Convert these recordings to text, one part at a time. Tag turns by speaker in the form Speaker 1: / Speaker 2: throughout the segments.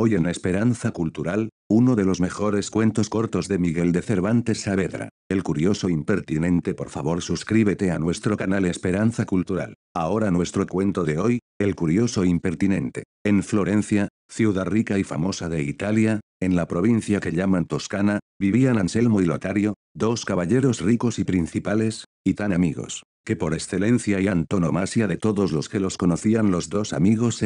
Speaker 1: Hoy en Esperanza Cultural, uno de los mejores cuentos cortos de Miguel de Cervantes Saavedra, El curioso impertinente. Por favor suscríbete a nuestro canal Esperanza Cultural. Ahora nuestro cuento de hoy, El curioso impertinente. En Florencia, ciudad rica y famosa de Italia, en la provincia que llaman Toscana, vivían Anselmo y Lotario, dos caballeros ricos y principales, y tan amigos, que por excelencia y antonomasia de todos los que los conocían los dos amigos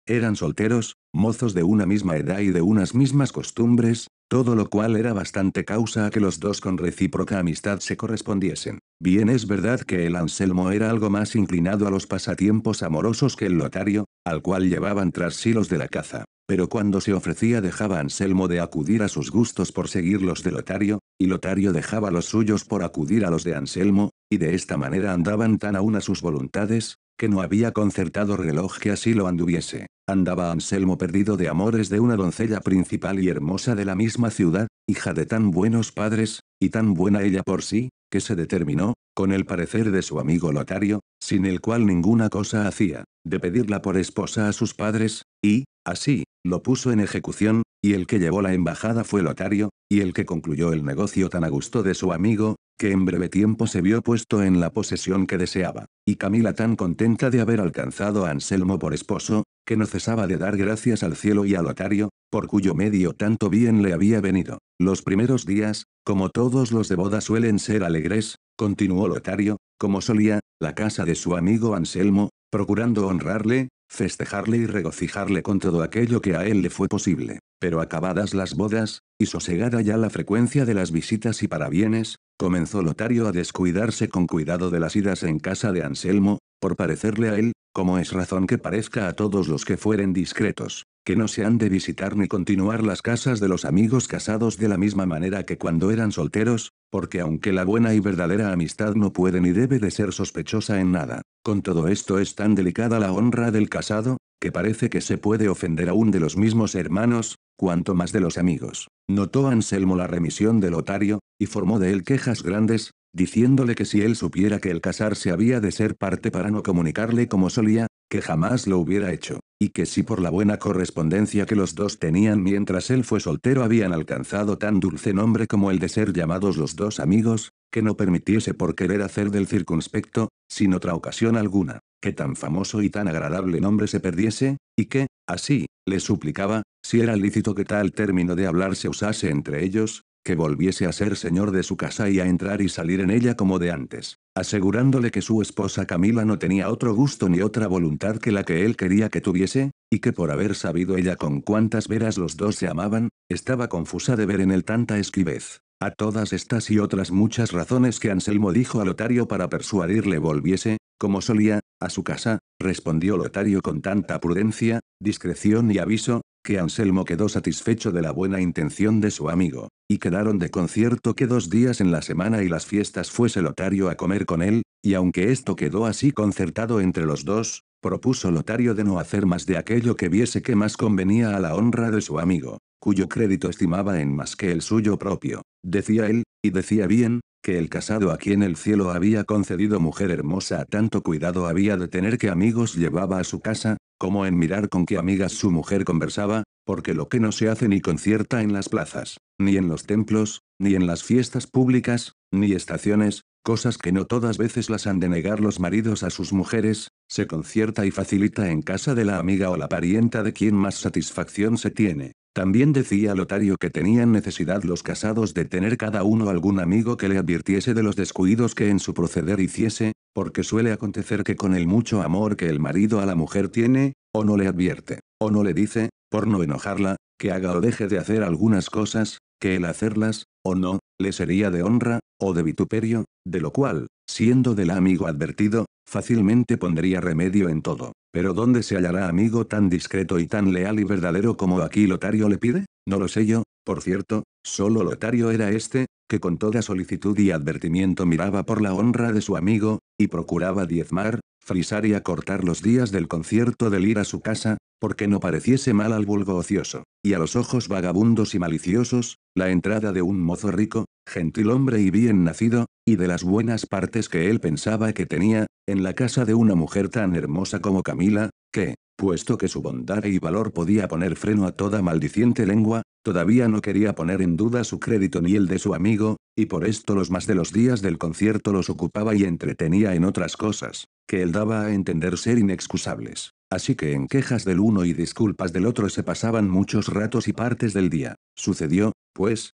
Speaker 1: eran solteros, mozos de una misma edad y de unas mismas costumbres, todo lo cual era bastante causa a que los dos con recíproca amistad se correspondiesen. Bien es verdad que el Anselmo era algo más inclinado a los pasatiempos amorosos que el Lotario, al cual llevaban tras sí los de la caza, pero cuando se ofrecía dejaba Anselmo de acudir a sus gustos por seguir los de Lotario, y Lotario dejaba los suyos por acudir a los de Anselmo, y de esta manera andaban tan aún a sus voluntades, que no había concertado reloj que así lo anduviese. Andaba Anselmo perdido de amores de una doncella principal y hermosa de la misma ciudad, hija de tan buenos padres, y tan buena ella por sí, que se determinó, con el parecer de su amigo Lotario, sin el cual ninguna cosa hacía, de pedirla por esposa a sus padres, y, así, lo puso en ejecución, y el que llevó la embajada fue Lotario, y el que concluyó el negocio tan a gusto de su amigo, que en breve tiempo se vio puesto en la posesión que deseaba, y Camila tan contenta de haber alcanzado a Anselmo por esposo, que no cesaba de dar gracias al cielo y a Lotario, por cuyo medio tanto bien le había venido. Los primeros días, como todos los de boda suelen ser alegres, continuó Lotario, como solía, la casa de su amigo Anselmo, procurando honrarle, festejarle y regocijarle con todo aquello que a él le fue posible. Pero acabadas las bodas, y sosegada ya la frecuencia de las visitas y parabienes, comenzó Lotario a descuidarse con cuidado de las idas en casa de Anselmo, por parecerle a él, como es razón que parezca a todos los que fueren discretos, que no se han de visitar ni continuar las casas de los amigos casados de la misma manera que cuando eran solteros, porque aunque la buena y verdadera amistad no puede ni debe de ser sospechosa en nada, con todo esto es tan delicada la honra del casado, que parece que se puede ofender aún de los mismos hermanos, cuanto más de los amigos. Notó Anselmo la remisión de Lotario, y formó de él quejas grandes, diciéndole que si él supiera que el casarse había de ser parte para no comunicarle como solía, que jamás lo hubiera hecho, y que si por la buena correspondencia que los dos tenían mientras él fue soltero habían alcanzado tan dulce nombre como el de ser llamados los dos amigos, que no permitiese por querer hacer del circunspecto, sin otra ocasión alguna, que tan famoso y tan agradable nombre se perdiese, y que, así, le suplicaba, si era lícito que tal término de hablar se usase entre ellos, que volviese a ser señor de su casa y a entrar y salir en ella como de antes, asegurándole que su esposa Camila no tenía otro gusto ni otra voluntad que la que él quería que tuviese, y que por haber sabido ella con cuántas veras los dos se amaban, estaba confusa de ver en él tanta esquivez. A todas estas y otras muchas razones que Anselmo dijo a Lotario para persuadirle volviese, como solía, a su casa, respondió Lotario con tanta prudencia, discreción y aviso, que Anselmo quedó satisfecho de la buena intención de su amigo, y quedaron de concierto que 2 días en la semana y las fiestas fuese Lotario a comer con él, y aunque esto quedó así concertado entre los dos, propuso Lotario de no hacer más de aquello que viese que más convenía a la honra de su amigo, cuyo crédito estimaba en más que el suyo propio. Decía él, y decía bien, que el casado a quien el cielo había concedido mujer hermosa a tanto cuidado había de tener que amigos llevaba a su casa, como en mirar con qué amigas su mujer conversaba, porque lo que no se hace ni concierta en las plazas, ni en los templos, ni en las fiestas públicas, ni estaciones, cosas que no todas veces las han de negar los maridos a sus mujeres, se concierta y facilita en casa de la amiga o la parienta de quien más satisfacción se tiene. También decía Lotario que tenían necesidad los casados de tener cada uno algún amigo que le advirtiese de los descuidos que en su proceder hiciese, porque suele acontecer que con el mucho amor que el marido a la mujer tiene, o no le advierte, o no le dice, por no enojarla, que haga o deje de hacer algunas cosas, que el hacerlas, o no, le sería de honra, o de vituperio, de lo cual, siendo del amigo advertido, fácilmente pondría remedio en todo. Pero ¿dónde se hallará amigo tan discreto y tan leal y verdadero como aquí Lotario le pide? No lo sé yo, por cierto, solo Lotario era este, que con toda solicitud y advertimiento miraba por la honra de su amigo, y procuraba diezmar, frisar y acortar los días del concierto del ir a su casa, porque no pareciese mal al vulgo ocioso, y a los ojos vagabundos y maliciosos, la entrada de un mozo rico, gentil hombre y bien nacido, y de las buenas partes que él pensaba que tenía, en la casa de una mujer tan hermosa como Camila, que, puesto que su bondad y valor podía poner freno a toda maldiciente lengua, todavía no quería poner en duda su crédito ni el de su amigo, y por esto los más de los días del concierto los ocupaba y entretenía en otras cosas, que él daba a entender ser inexcusables. Así que en quejas del uno y disculpas del otro se pasaban muchos ratos y partes del día. Sucedió, pues,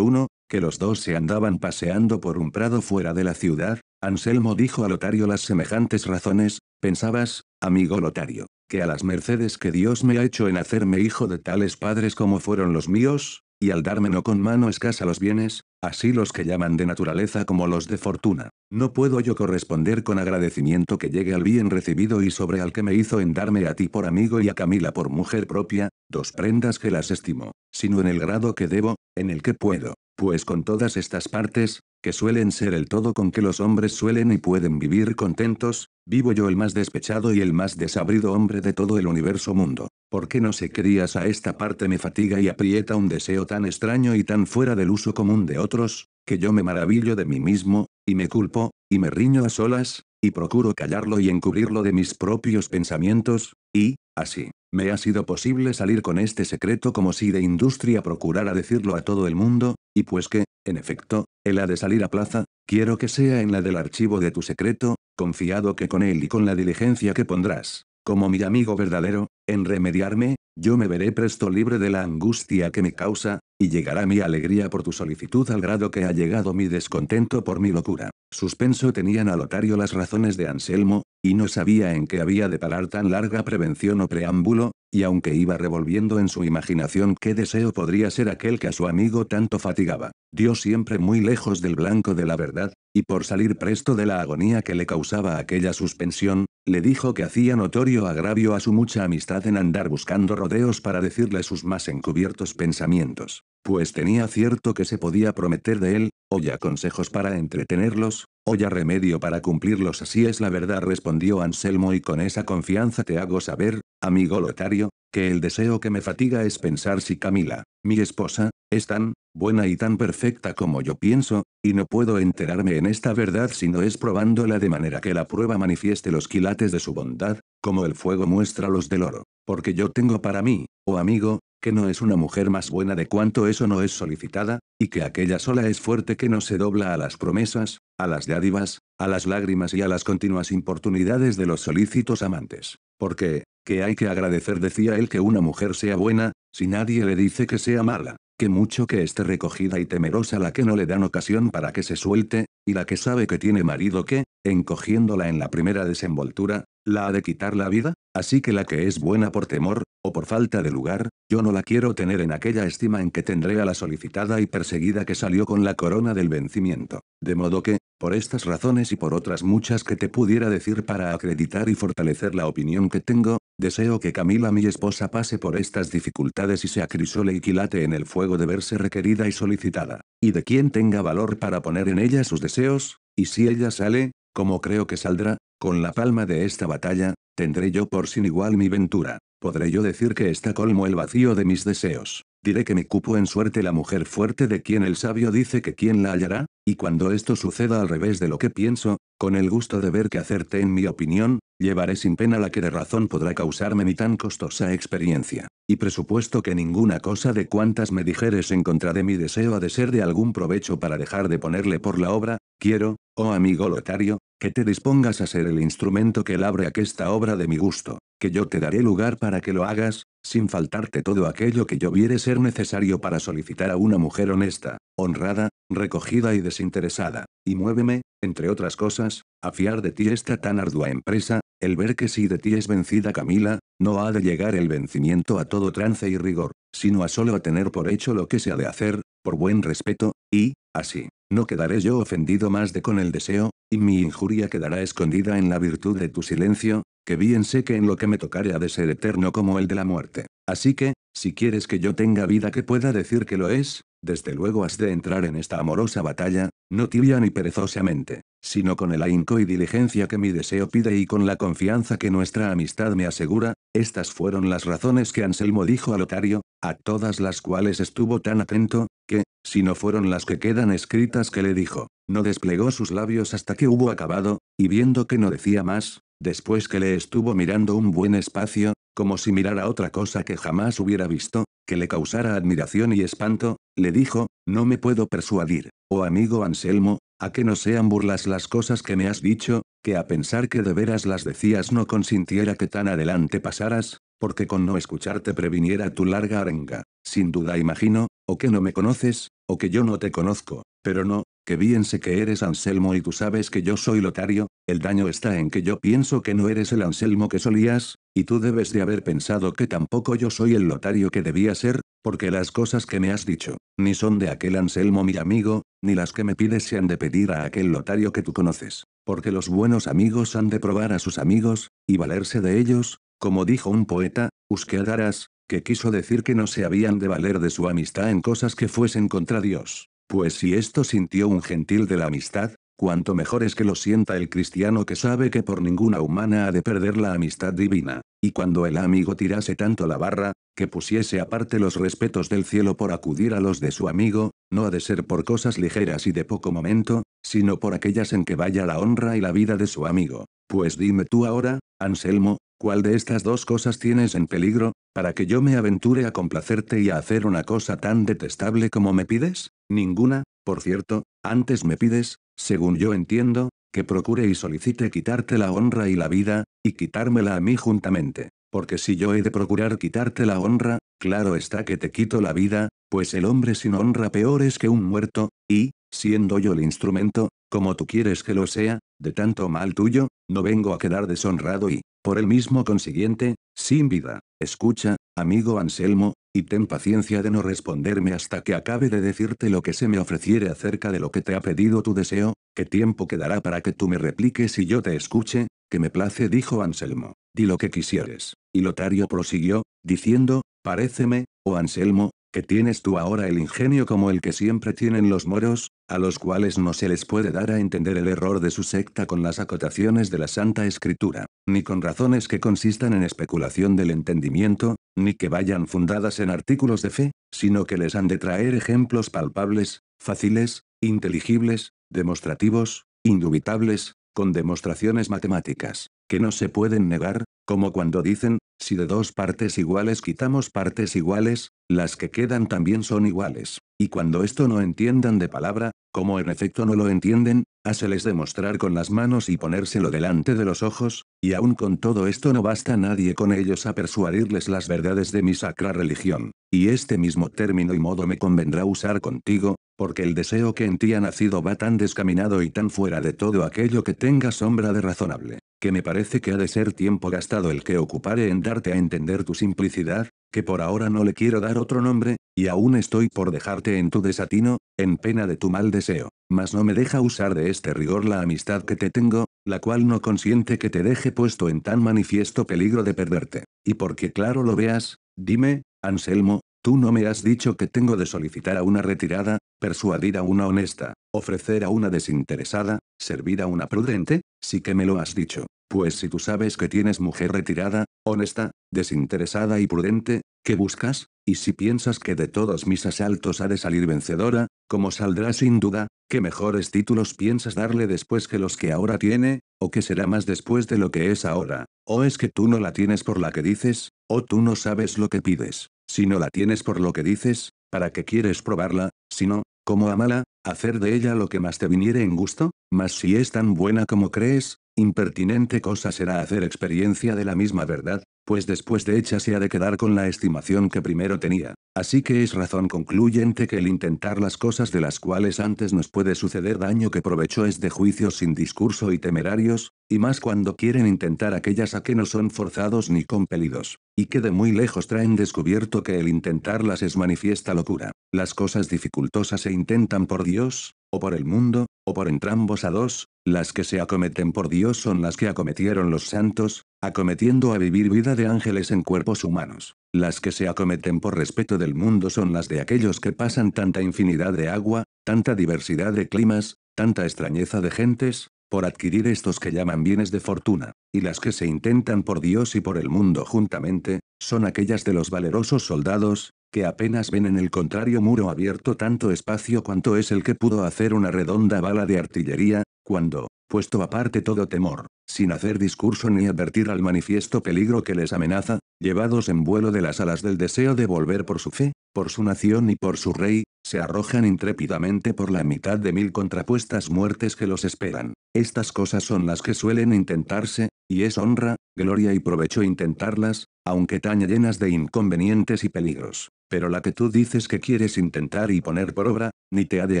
Speaker 1: que los dos se andaban paseando por un prado fuera de la ciudad. Anselmo dijo a Lotario las semejantes razones: pensabas, amigo Lotario, que a las mercedes que Dios me ha hecho en hacerme hijo de tales padres como fueron los míos, y al darme no con mano escasa los bienes, así los que llaman de naturaleza como los de fortuna, no puedo yo corresponder con agradecimiento que llegue al bien recibido y sobre al que me hizo en darme a ti por amigo y a Camila por mujer propia, dos prendas que las estimo, sino en el grado que debo, en el que puedo, pues con todas estas partes, que suelen ser el todo con que los hombres suelen y pueden vivir contentos, vivo yo el más despechado y el más desabrido hombre de todo el universo mundo. ¿Por qué no sé qué días a esta parte me fatiga y aprieta un deseo tan extraño y tan fuera del uso común de otros, que yo me maravillo de mí mismo, y me culpo, y me riño a solas, y procuro callarlo y encubrirlo de mis propios pensamientos, y, así, me ha sido posible salir con este secreto como si de industria procurara decirlo a todo el mundo, y pues que, en efecto, él ha de salir a plaza, quiero que sea en la del archivo de tu secreto, confiado que con él y con la diligencia que pondrás, como mi amigo verdadero, en remediarme, yo me veré presto libre de la angustia que me causa, y llegará mi alegría por tu solicitud al grado que ha llegado mi descontento por mi locura. Suspenso tenían a Lotario las razones de Anselmo, y no sabía en qué había de parar tan larga prevención o preámbulo, y aunque iba revolviendo en su imaginación qué deseo podría ser aquel que a su amigo tanto fatigaba, dio siempre muy lejos del blanco de la verdad, y por salir presto de la agonía que le causaba aquella suspensión, le dijo que hacía notorio agravio a su mucha amistad en andar buscando rodeos para decirle sus más encubiertos pensamientos, pues tenía cierto que se podía prometer de él, o ya consejos para entretenerlos, o ya remedio para cumplirlos. Así es la verdad, respondió Anselmo, y con esa confianza te hago saber, amigo Lotario, que el deseo que me fatiga es pensar si Camila, mi esposa, es tan buena y tan perfecta como yo pienso, y no puedo enterarme en esta verdad si no es probándola de manera que la prueba manifieste los quilates de su bondad, como el fuego muestra los del oro, porque yo tengo para mí, oh amigo, que no es una mujer más buena de cuanto eso no es solicitada, y que aquella sola es fuerte que no se dobla a las promesas, a las dádivas, a las lágrimas y a las continuas importunidades de los solícitos amantes. Porque, que hay que agradecer, decía él, que una mujer sea buena, si nadie le dice que sea mala, que mucho que esté recogida y temerosa la que no le dan ocasión para que se suelte, y la que sabe que tiene marido que, encogiéndola en la primera desenvoltura, la ha de quitar la vida, así que la que es buena por temor, o por falta de lugar, yo no la quiero tener en aquella estima en que tendré a la solicitada y perseguida que salió con la corona del vencimiento. De modo que, por estas razones y por otras muchas que te pudiera decir para acreditar y fortalecer la opinión que tengo, deseo que Camila mi esposa pase por estas dificultades y se acrisole y quilate en el fuego de verse requerida y solicitada, y de quien tenga valor para poner en ella sus deseos, y si ella sale, como creo que saldrá, con la palma de esta batalla, tendré yo por sin igual mi ventura. Podré yo decir que está colmo el vacío de mis deseos. Diré que me cupo en suerte la mujer fuerte de quien el sabio dice que quien la hallará, y cuando esto suceda al revés de lo que pienso, con el gusto de ver que acerte en mi opinión, llevaré sin pena la que de razón podrá causarme mi tan costosa experiencia. Y presupuesto que ninguna cosa de cuantas me dijeres en contra de mi deseo ha de ser de algún provecho para dejar de ponerle por la obra, quiero, oh amigo Lotario, que te dispongas a ser el instrumento que labre aquesta obra de mi gusto, que yo te daré lugar para que lo hagas, sin faltarte todo aquello que yo viere ser necesario para solicitar a una mujer honesta, honrada, recogida y desinteresada, y muéveme, entre otras cosas, a fiar de ti esta tan ardua empresa, el ver que si de ti es vencida Camila, no ha de llegar el vencimiento a todo trance y rigor, sino a solo a tener por hecho lo que se ha de hacer, por buen respeto, y, así, no quedaré yo ofendido más de con el deseo, y mi injuria quedará escondida en la virtud de tu silencio, que bien sé que en lo que me tocare ha de ser eterno como el de la muerte. Así que, si quieres que yo tenga vida que pueda decir que lo es, desde luego has de entrar en esta amorosa batalla, no tibia ni perezosamente, sino con el ahínco y diligencia que mi deseo pide y con la confianza que nuestra amistad me asegura. Estas fueron las razones que Anselmo dijo a Lotario, a todas las cuales estuvo tan atento, que, si no fueron las que quedan escritas que le dijo, no desplegó sus labios hasta que hubo acabado, y viendo que no decía más, después que le estuvo mirando un buen espacio, como si mirara otra cosa que jamás hubiera visto, que le causara admiración y espanto, le dijo, no me puedo persuadir, oh amigo Anselmo, a que no sean burlas las cosas que me has dicho, que a pensar que de veras las decías no consintiera que tan adelante pasaras, porque con no escucharte previniera tu larga arenga. Sin duda imagino, o que no me conoces, o que yo no te conozco, pero no, que bien sé que eres Anselmo y tú sabes que yo soy Lotario, el daño está en que yo pienso que no eres el Anselmo que solías, y tú debes de haber pensado que tampoco yo soy el Lotario que debía ser, porque las cosas que me has dicho, ni son de aquel Anselmo mi amigo, ni las que me pides se han de pedir a aquel Lotario que tú conoces, porque los buenos amigos han de probar a sus amigos, y valerse de ellos, como dijo un poeta, Usqueadaras, que quiso decir que no se habían de valer de su amistad en cosas que fuesen contra Dios. Pues si esto sintió un gentil de la amistad, cuanto mejor es que lo sienta el cristiano que sabe que por ninguna humana ha de perder la amistad divina. Y cuando el amigo tirase tanto la barra, que pusiese aparte los respetos del cielo por acudir a los de su amigo, no ha de ser por cosas ligeras y de poco momento, sino por aquellas en que vaya la honra y la vida de su amigo. Pues dime tú ahora, Anselmo, ¿cuál de estas dos cosas tienes en peligro, para que yo me aventure a complacerte y a hacer una cosa tan detestable como me pides? Ninguna, por cierto, antes me pides, según yo entiendo, que procure y solicite quitarte la honra y la vida, y quitármela a mí juntamente. Porque si yo he de procurar quitarte la honra, claro está que te quito la vida, pues el hombre sin honra peor es que un muerto, y, siendo yo el instrumento, como tú quieres que lo sea, de tanto mal tuyo, no vengo a quedar deshonrado y, por el mismo consiguiente, sin vida. Escucha, amigo Anselmo, y ten paciencia de no responderme hasta que acabe de decirte lo que se me ofreciere acerca de lo que te ha pedido tu deseo, que tiempo quedará para que tú me repliques y yo te escuche, que me place, dijo Anselmo. Di lo que quisieres. Y Lotario prosiguió, diciendo, paréceme, oh Anselmo, que tienes tú ahora el ingenio como el que siempre tienen los moros, a los cuales no se les puede dar a entender el error de su secta con las acotaciones de la Santa Escritura, ni con razones que consistan en especulación del entendimiento, ni que vayan fundadas en artículos de fe, sino que les han de traer ejemplos palpables, fáciles, inteligibles, demostrativos, indubitables, con demostraciones matemáticas, que no se pueden negar, como cuando dicen, si de dos partes iguales quitamos partes iguales, las que quedan también son iguales. Y cuando esto no entiendan de palabra, como en efecto no lo entienden, háseles demostrar con las manos y ponérselo delante de los ojos, y aun con todo esto no basta nadie con ellos a persuadirles las verdades de mi sacra religión. Y este mismo término y modo me convendrá usar contigo, porque el deseo que en ti ha nacido va tan descaminado y tan fuera de todo aquello que tenga sombra de razonable, que me parece que ha de ser tiempo gastado el que ocupare en darte a entender tu simplicidad, que por ahora no le quiero dar otro nombre, y aún estoy por dejarte en tu desatino, en pena de tu mal deseo, mas no me deja usar de este rigor la amistad que te tengo, la cual no consiente que te deje puesto en tan manifiesto peligro de perderte. Y porque claro lo veas, dime, Anselmo, tú no me has dicho que tengo de solicitar a una retirada, persuadir a una honesta, ofrecer a una desinteresada, servir a una prudente, sí que me lo has dicho. Pues si tú sabes que tienes mujer retirada, honesta, desinteresada y prudente, ¿qué buscas? Y si piensas que de todos mis asaltos ha de salir vencedora, como saldrá sin duda, ¿qué mejores títulos piensas darle después que los que ahora tiene, o qué será más después de lo que es ahora? ¿O es que tú no la tienes por la que dices, o tú no sabes lo que pides? Si no la tienes por lo que dices, ¿para qué quieres probarla? Si no, ¿cómo amala, hacer de ella lo que más te viniere en gusto? Mas si es tan buena como crees, impertinente cosa será hacer experiencia de la misma verdad, pues después de hecha se ha de quedar con la estimación que primero tenía. Así que es razón concluyente que el intentar las cosas de las cuales antes nos puede suceder daño que provecho es de juicios sin discurso y temerarios, y más cuando quieren intentar aquellas a que no son forzados ni compelidos, y que de muy lejos traen descubierto que el intentarlas es manifiesta locura. Las cosas dificultosas se intentan por Dios, o por el mundo, o por entrambos a dos, las que se acometen por Dios son las que acometieron los santos, acometiendo a vivir vida de ángeles en cuerpos humanos. Las que se acometen por respeto del mundo son las de aquellos que pasan tanta infinidad de agua, tanta diversidad de climas, tanta extrañeza de gentes, por adquirir estos que llaman bienes de fortuna, y las que se intentan por Dios y por el mundo juntamente, son aquellas de los valerosos soldados, que apenas ven en el contrario muro abierto tanto espacio cuanto es el que pudo hacer una redonda bala de artillería, cuando, puesto aparte todo temor, sin hacer discurso ni advertir al manifiesto peligro que les amenaza, llevados en vuelo de las alas del deseo de volver por su fe, por su nación y por su rey, se arrojan intrépidamente por la mitad de 1000 contrapuestas muertes que los esperan. Estas cosas son las que suelen intentarse, y es honra, gloria y provecho intentarlas, aunque tan llenas de inconvenientes y peligros. Pero la que tú dices que quieres intentar y poner por obra, ni te ha de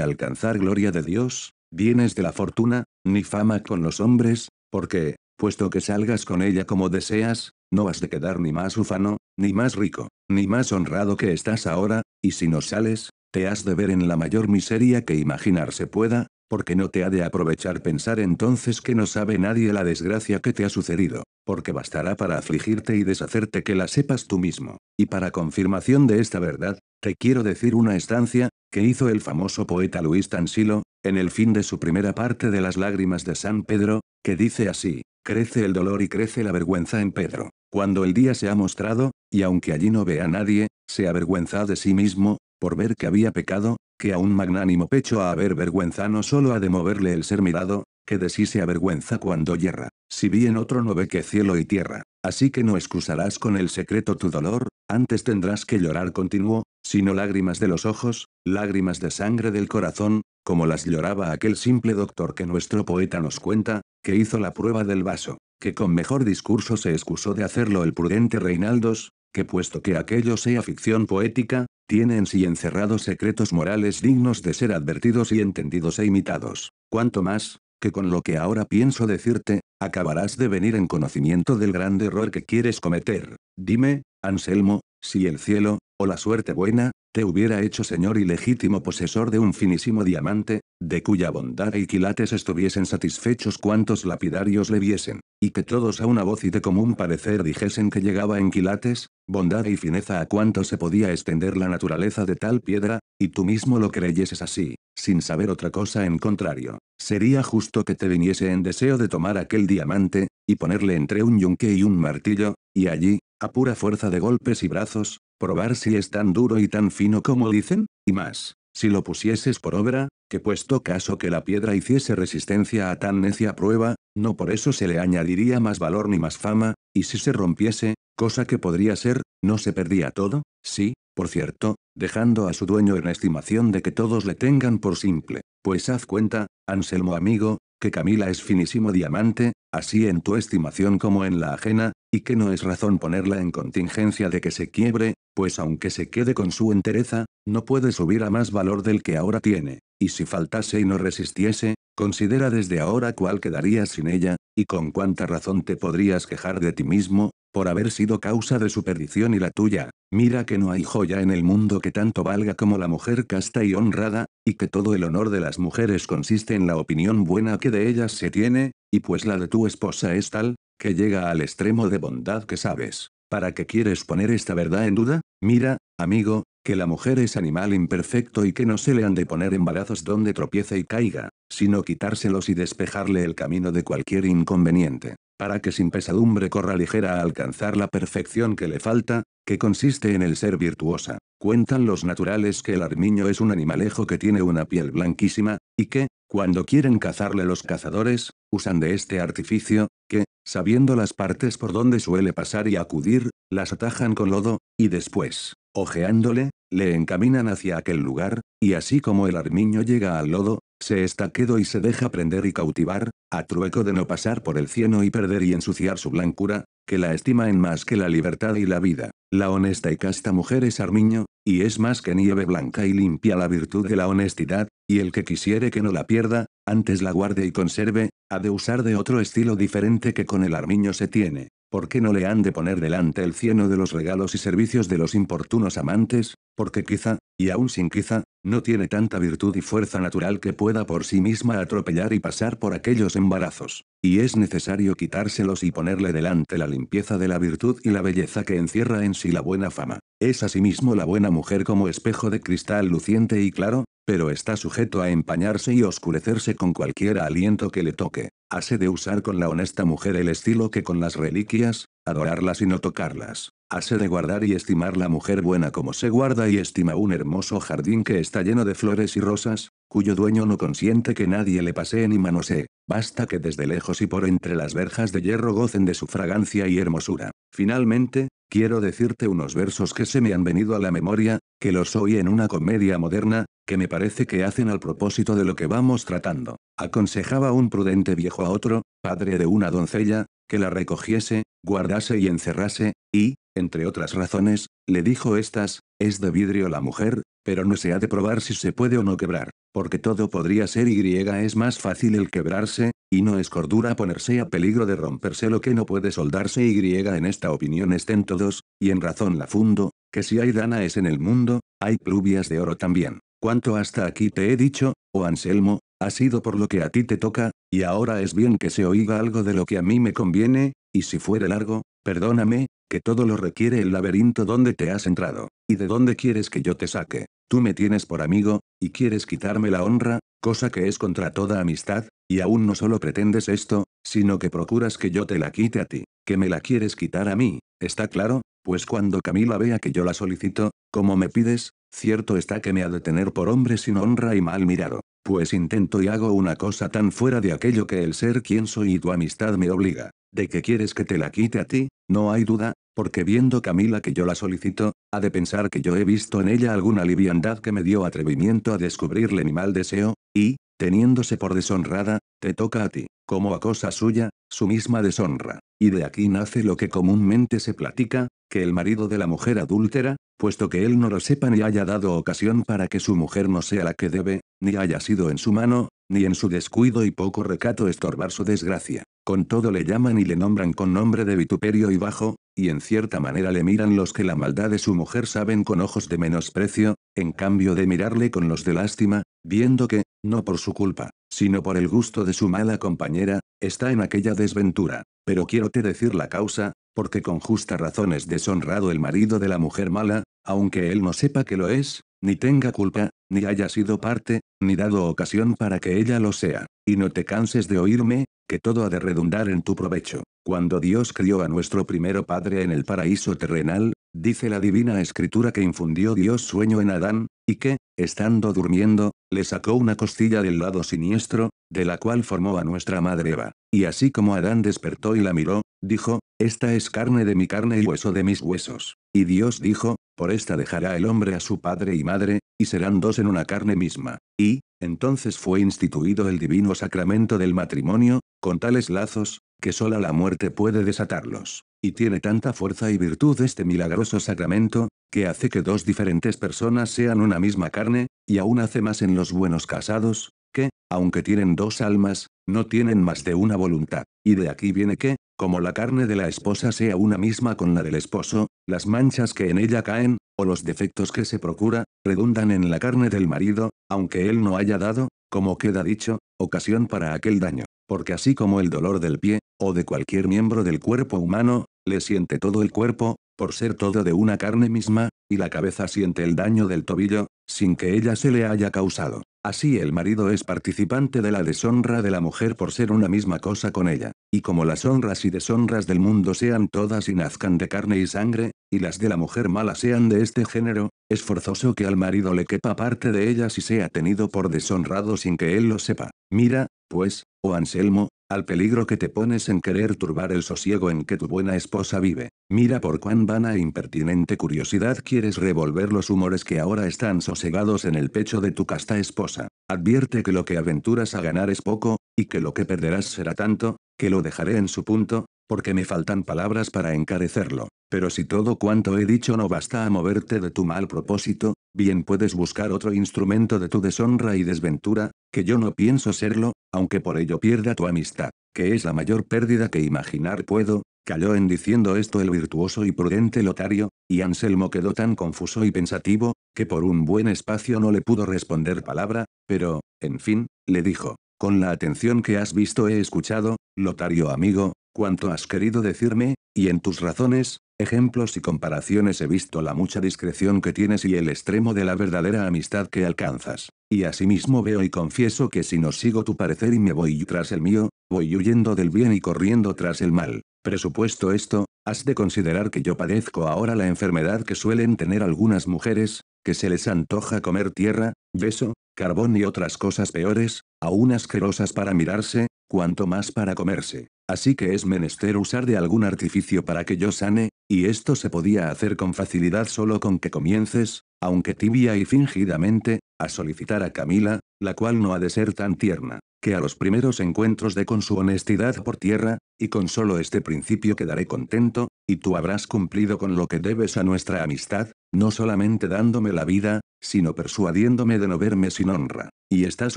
Speaker 1: alcanzar gloria de Dios, bienes de la fortuna, ni fama con los hombres, porque, puesto que salgas con ella como deseas, no has de quedar ni más ufano, ni más rico, ni más honrado que estás ahora, y si no sales, te has de ver en la mayor miseria que imaginarse pueda, porque no te ha de aprovechar pensar entonces que no sabe nadie la desgracia que te ha sucedido, porque bastará para afligirte y deshacerte que la sepas tú mismo. Y para confirmación de esta verdad, te quiero decir una estancia, que hizo el famoso poeta Luis Tansilo, en el fin de su primera parte de las lágrimas de San Pedro, que dice así: crece el dolor y crece la vergüenza en Pedro, cuando el día se ha mostrado, y aunque allí no ve a nadie, se avergüenza de sí mismo, por ver que había pecado, que a un magnánimo pecho a haber vergüenza no solo ha de moverle el ser mirado, que de sí se avergüenza cuando yerra, si bien otro no ve que cielo y tierra. Así que no excusarás con el secreto tu dolor, antes tendrás que llorar continuo, sino lágrimas de los ojos, lágrimas de sangre del corazón, como las lloraba aquel simple doctor que nuestro poeta nos cuenta, que hizo la prueba del vaso, que con mejor discurso se excusó de hacerlo el prudente Reinaldos, que puesto que aquello sea ficción poética, tiene en sí encerrados secretos morales dignos de ser advertidos y entendidos e imitados. Cuanto más, que con lo que ahora pienso decirte, acabarás de venir en conocimiento del gran error que quieres cometer. Dime, Anselmo, si el cielo, o la suerte buena, te hubiera hecho señor y legítimo posesor de un finísimo diamante, de cuya bondad y quilates estuviesen satisfechos cuantos lapidarios le viesen, y que todos a una voz y de común parecer dijesen que llegaba en quilates, bondad y fineza a cuanto se podía extender la naturaleza de tal piedra, y tú mismo lo creyeses así, sin saber otra cosa en contrario, sería justo que te viniese en deseo de tomar aquel diamante, y ponerle entre un yunque y un martillo, y allí, a pura fuerza de golpes y brazos, probar si es tan duro y tan fino como dicen, y más, si lo pusieses por obra, que puesto caso que la piedra hiciese resistencia a tan necia prueba, no por eso se le añadiría más valor ni más fama, y si se rompiese, cosa que podría ser, ¿no se perdía todo? Sí, por cierto, dejando a su dueño en estimación de que todos le tengan por simple, pues haz cuenta, Anselmo amigo, que Camila es finísimo diamante, así en tu estimación como en la ajena, y que no es razón ponerla en contingencia de que se quiebre, pues aunque se quede con su entereza, no puede subir a más valor del que ahora tiene, y si faltase y no resistiese, considera desde ahora cuál quedarías sin ella, y con cuánta razón te podrías quejar de ti mismo, por haber sido causa de su perdición y la tuya. Mira que no hay joya en el mundo que tanto valga como la mujer casta y honrada, y que todo el honor de las mujeres consiste en la opinión buena que de ellas se tiene, y pues la de tu esposa es tal, que llega al extremo de bondad que sabes. ¿Para qué quieres poner esta verdad en duda? Mira, amigo, que la mujer es animal imperfecto y que no se le han de poner embarazos donde tropiece y caiga, sino quitárselos y despejarle el camino de cualquier inconveniente, para que sin pesadumbre corra ligera a alcanzar la perfección que le falta, que consiste en el ser virtuosa. Cuentan los naturales que el armiño es un animalejo que tiene una piel blanquísima, y que, cuando quieren cazarle los cazadores, usan de este artificio, que, sabiendo las partes por donde suele pasar y acudir, las atajan con lodo, y después, ojeándole, le encaminan hacia aquel lugar, y así como el armiño llega al lodo, se está quedo y se deja prender y cautivar, a trueco de no pasar por el cieno y perder y ensuciar su blancura, que la estima en más que la libertad y la vida. La honesta y casta mujer es armiño, y es más que nieve blanca y limpia la virtud de la honestidad, y el que quisiere que no la pierda, antes la guarde y conserve, ha de usar de otro estilo diferente que con el armiño se tiene. ¿Por qué no le han de poner delante el cieno de los regalos y servicios de los importunos amantes? Porque quizá, y aún sin quizá, no tiene tanta virtud y fuerza natural que pueda por sí misma atropellar y pasar por aquellos embarazos, y es necesario quitárselos y ponerle delante la limpieza de la virtud y la belleza que encierra en sí la buena fama. Es asimismo la buena mujer como espejo de cristal luciente y claro, pero está sujeto a empañarse y oscurecerse con cualquier aliento que le toque. Hase de usar con la honesta mujer el estilo que con las reliquias, adorarlas y no tocarlas. Hase de guardar y estimar la mujer buena como se guarda y estima un hermoso jardín que está lleno de flores y rosas, cuyo dueño no consiente que nadie le pasee ni manosee. Basta que desde lejos y por entre las verjas de hierro gocen de su fragancia y hermosura. Finalmente, quiero decirte unos versos que se me han venido a la memoria, que los oí en una comedia moderna, que me parece que hacen al propósito de lo que vamos tratando. Aconsejaba un prudente viejo a otro, padre de una doncella, que la recogiese, guardase y encerrase, y, entre otras razones, le dijo estas: es de vidrio la mujer, pero no se ha de probar si se puede o no quebrar, porque todo podría ser y es más fácil el quebrarse, y no es cordura ponerse a peligro de romperse lo que no puede soldarse y en esta opinión estén todos, y en razón la fundo, que si hay danaes en el mundo, hay pluvias de oro también. Cuanto hasta aquí te he dicho, oh Anselmo, ha sido por lo que a ti te toca, y ahora es bien que se oiga algo de lo que a mí me conviene, y si fuere largo, perdóname, que todo lo requiere el laberinto donde te has entrado, y de dónde quieres que yo te saque. Tú me tienes por amigo, y quieres quitarme la honra, cosa que es contra toda amistad, y aún no solo pretendes esto, sino que procuras que yo te la quite a ti, que me la quieres quitar a mí, ¿está claro? Pues cuando Camila vea que yo la solicito, como me pides, cierto está que me ha de tener por hombre sin honra y mal mirado, pues intento y hago una cosa tan fuera de aquello que el ser quien soy y tu amistad me obliga. ¿De que quieres que te la quite a ti? No hay duda, porque viendo Camila que yo la solicito, ha de pensar que yo he visto en ella alguna liviandad que me dio atrevimiento a descubrirle mi mal deseo, y, teniéndose por deshonrada, te toca a ti, como a cosa suya, su misma deshonra. Y de aquí nace lo que comúnmente se platica, que el marido de la mujer adúltera, puesto que él no lo sepa ni haya dado ocasión para que su mujer no sea la que debe, ni haya sido en su mano, ni en su descuido y poco recato estorbar su desgracia. Con todo le llaman y le nombran con nombre de vituperio y bajo, y en cierta manera le miran los que la maldad de su mujer saben con ojos de menosprecio, en cambio de mirarle con los de lástima, viendo que, no por su culpa, sino por el gusto de su mala compañera, está en aquella desventura. Pero quiérote decir la causa, porque con justa razón es deshonrado el marido de la mujer mala, aunque él no sepa que lo es, ni tenga culpa, ni haya sido parte, ni dado ocasión para que ella lo sea. Y no te canses de oírme, que todo ha de redundar en tu provecho. Cuando Dios crió a nuestro primero padre en el paraíso terrenal, dice la divina escritura que infundió Dios sueño en Adán, y que, estando durmiendo, le sacó una costilla del lado siniestro, de la cual formó a nuestra madre Eva. Y así como Adán despertó y la miró, dijo: esta es carne de mi carne y hueso de mis huesos. Y Dios dijo: por esta dejará el hombre a su padre y madre, y serán dos en una carne misma. Y, entonces fue instituido el divino sacramento del matrimonio, con tales lazos, que sola la muerte puede desatarlos. Y tiene tanta fuerza y virtud este milagroso sacramento, que hace que dos diferentes personas sean una misma carne, y aún hace más en los buenos casados, que, aunque tienen dos almas, no tienen más de una voluntad. Y de aquí viene que, como la carne de la esposa sea una misma con la del esposo, las manchas que en ella caen, o los defectos que se procura, redundan en la carne del marido, aunque él no haya dado, como queda dicho, ocasión para aquel daño. Porque así como el dolor del pie, o de cualquier miembro del cuerpo humano, le siente todo el cuerpo, por ser todo de una carne misma, y la cabeza siente el daño del tobillo, sin que ella se le haya causado. Así el marido es participante de la deshonra de la mujer por ser una misma cosa con ella. Y como las honras y deshonras del mundo sean todas y nazcan de carne y sangre, y las de la mujer mala sean de este género, es forzoso que al marido le quepa parte de ellas y sea tenido por deshonrado sin que él lo sepa. Mira, pues, oh Anselmo, al peligro que te pones en querer turbar el sosiego en que tu buena esposa vive. Mira por cuán vana e impertinente curiosidad quieres revolver los humores que ahora están sosegados en el pecho de tu casta esposa. Advierte que lo que aventuras a ganar es poco, y que lo que perderás será tanto, que lo dejaré en su punto, porque me faltan palabras para encarecerlo. Pero si todo cuanto he dicho no basta a moverte de tu mal propósito, bien puedes buscar otro instrumento de tu deshonra y desventura, que yo no pienso serlo, aunque por ello pierda tu amistad, que es la mayor pérdida que imaginar puedo. Calló en diciendo esto el virtuoso y prudente Lotario, y Anselmo quedó tan confuso y pensativo, que por un buen espacio no le pudo responder palabra, pero, en fin, le dijo: con la atención que has visto he escuchado, Lotario amigo, cuanto has querido decirme, y en tus razones, ejemplos y comparaciones he visto la mucha discreción que tienes y el extremo de la verdadera amistad que alcanzas. Y asimismo veo y confieso que si no sigo tu parecer y me voy tras el mío, voy huyendo del bien y corriendo tras el mal. Presupuesto esto, has de considerar que yo padezco ahora la enfermedad que suelen tener algunas mujeres, que se les antoja comer tierra, beso, carbón y otras cosas peores, aún asquerosas para mirarse, cuanto más para comerse. Así que es menester usar de algún artificio para que yo sane, y esto se podía hacer con facilidad solo con que comiences, aunque tibia y fingidamente, a solicitar a Camila, la cual no ha de ser tan tierna, que a los primeros encuentros dé con su honestidad por tierra, y con solo este principio quedaré contento, y tú habrás cumplido con lo que debes a nuestra amistad, no solamente dándome la vida, sino persuadiéndome de no verme sin honra. Y estás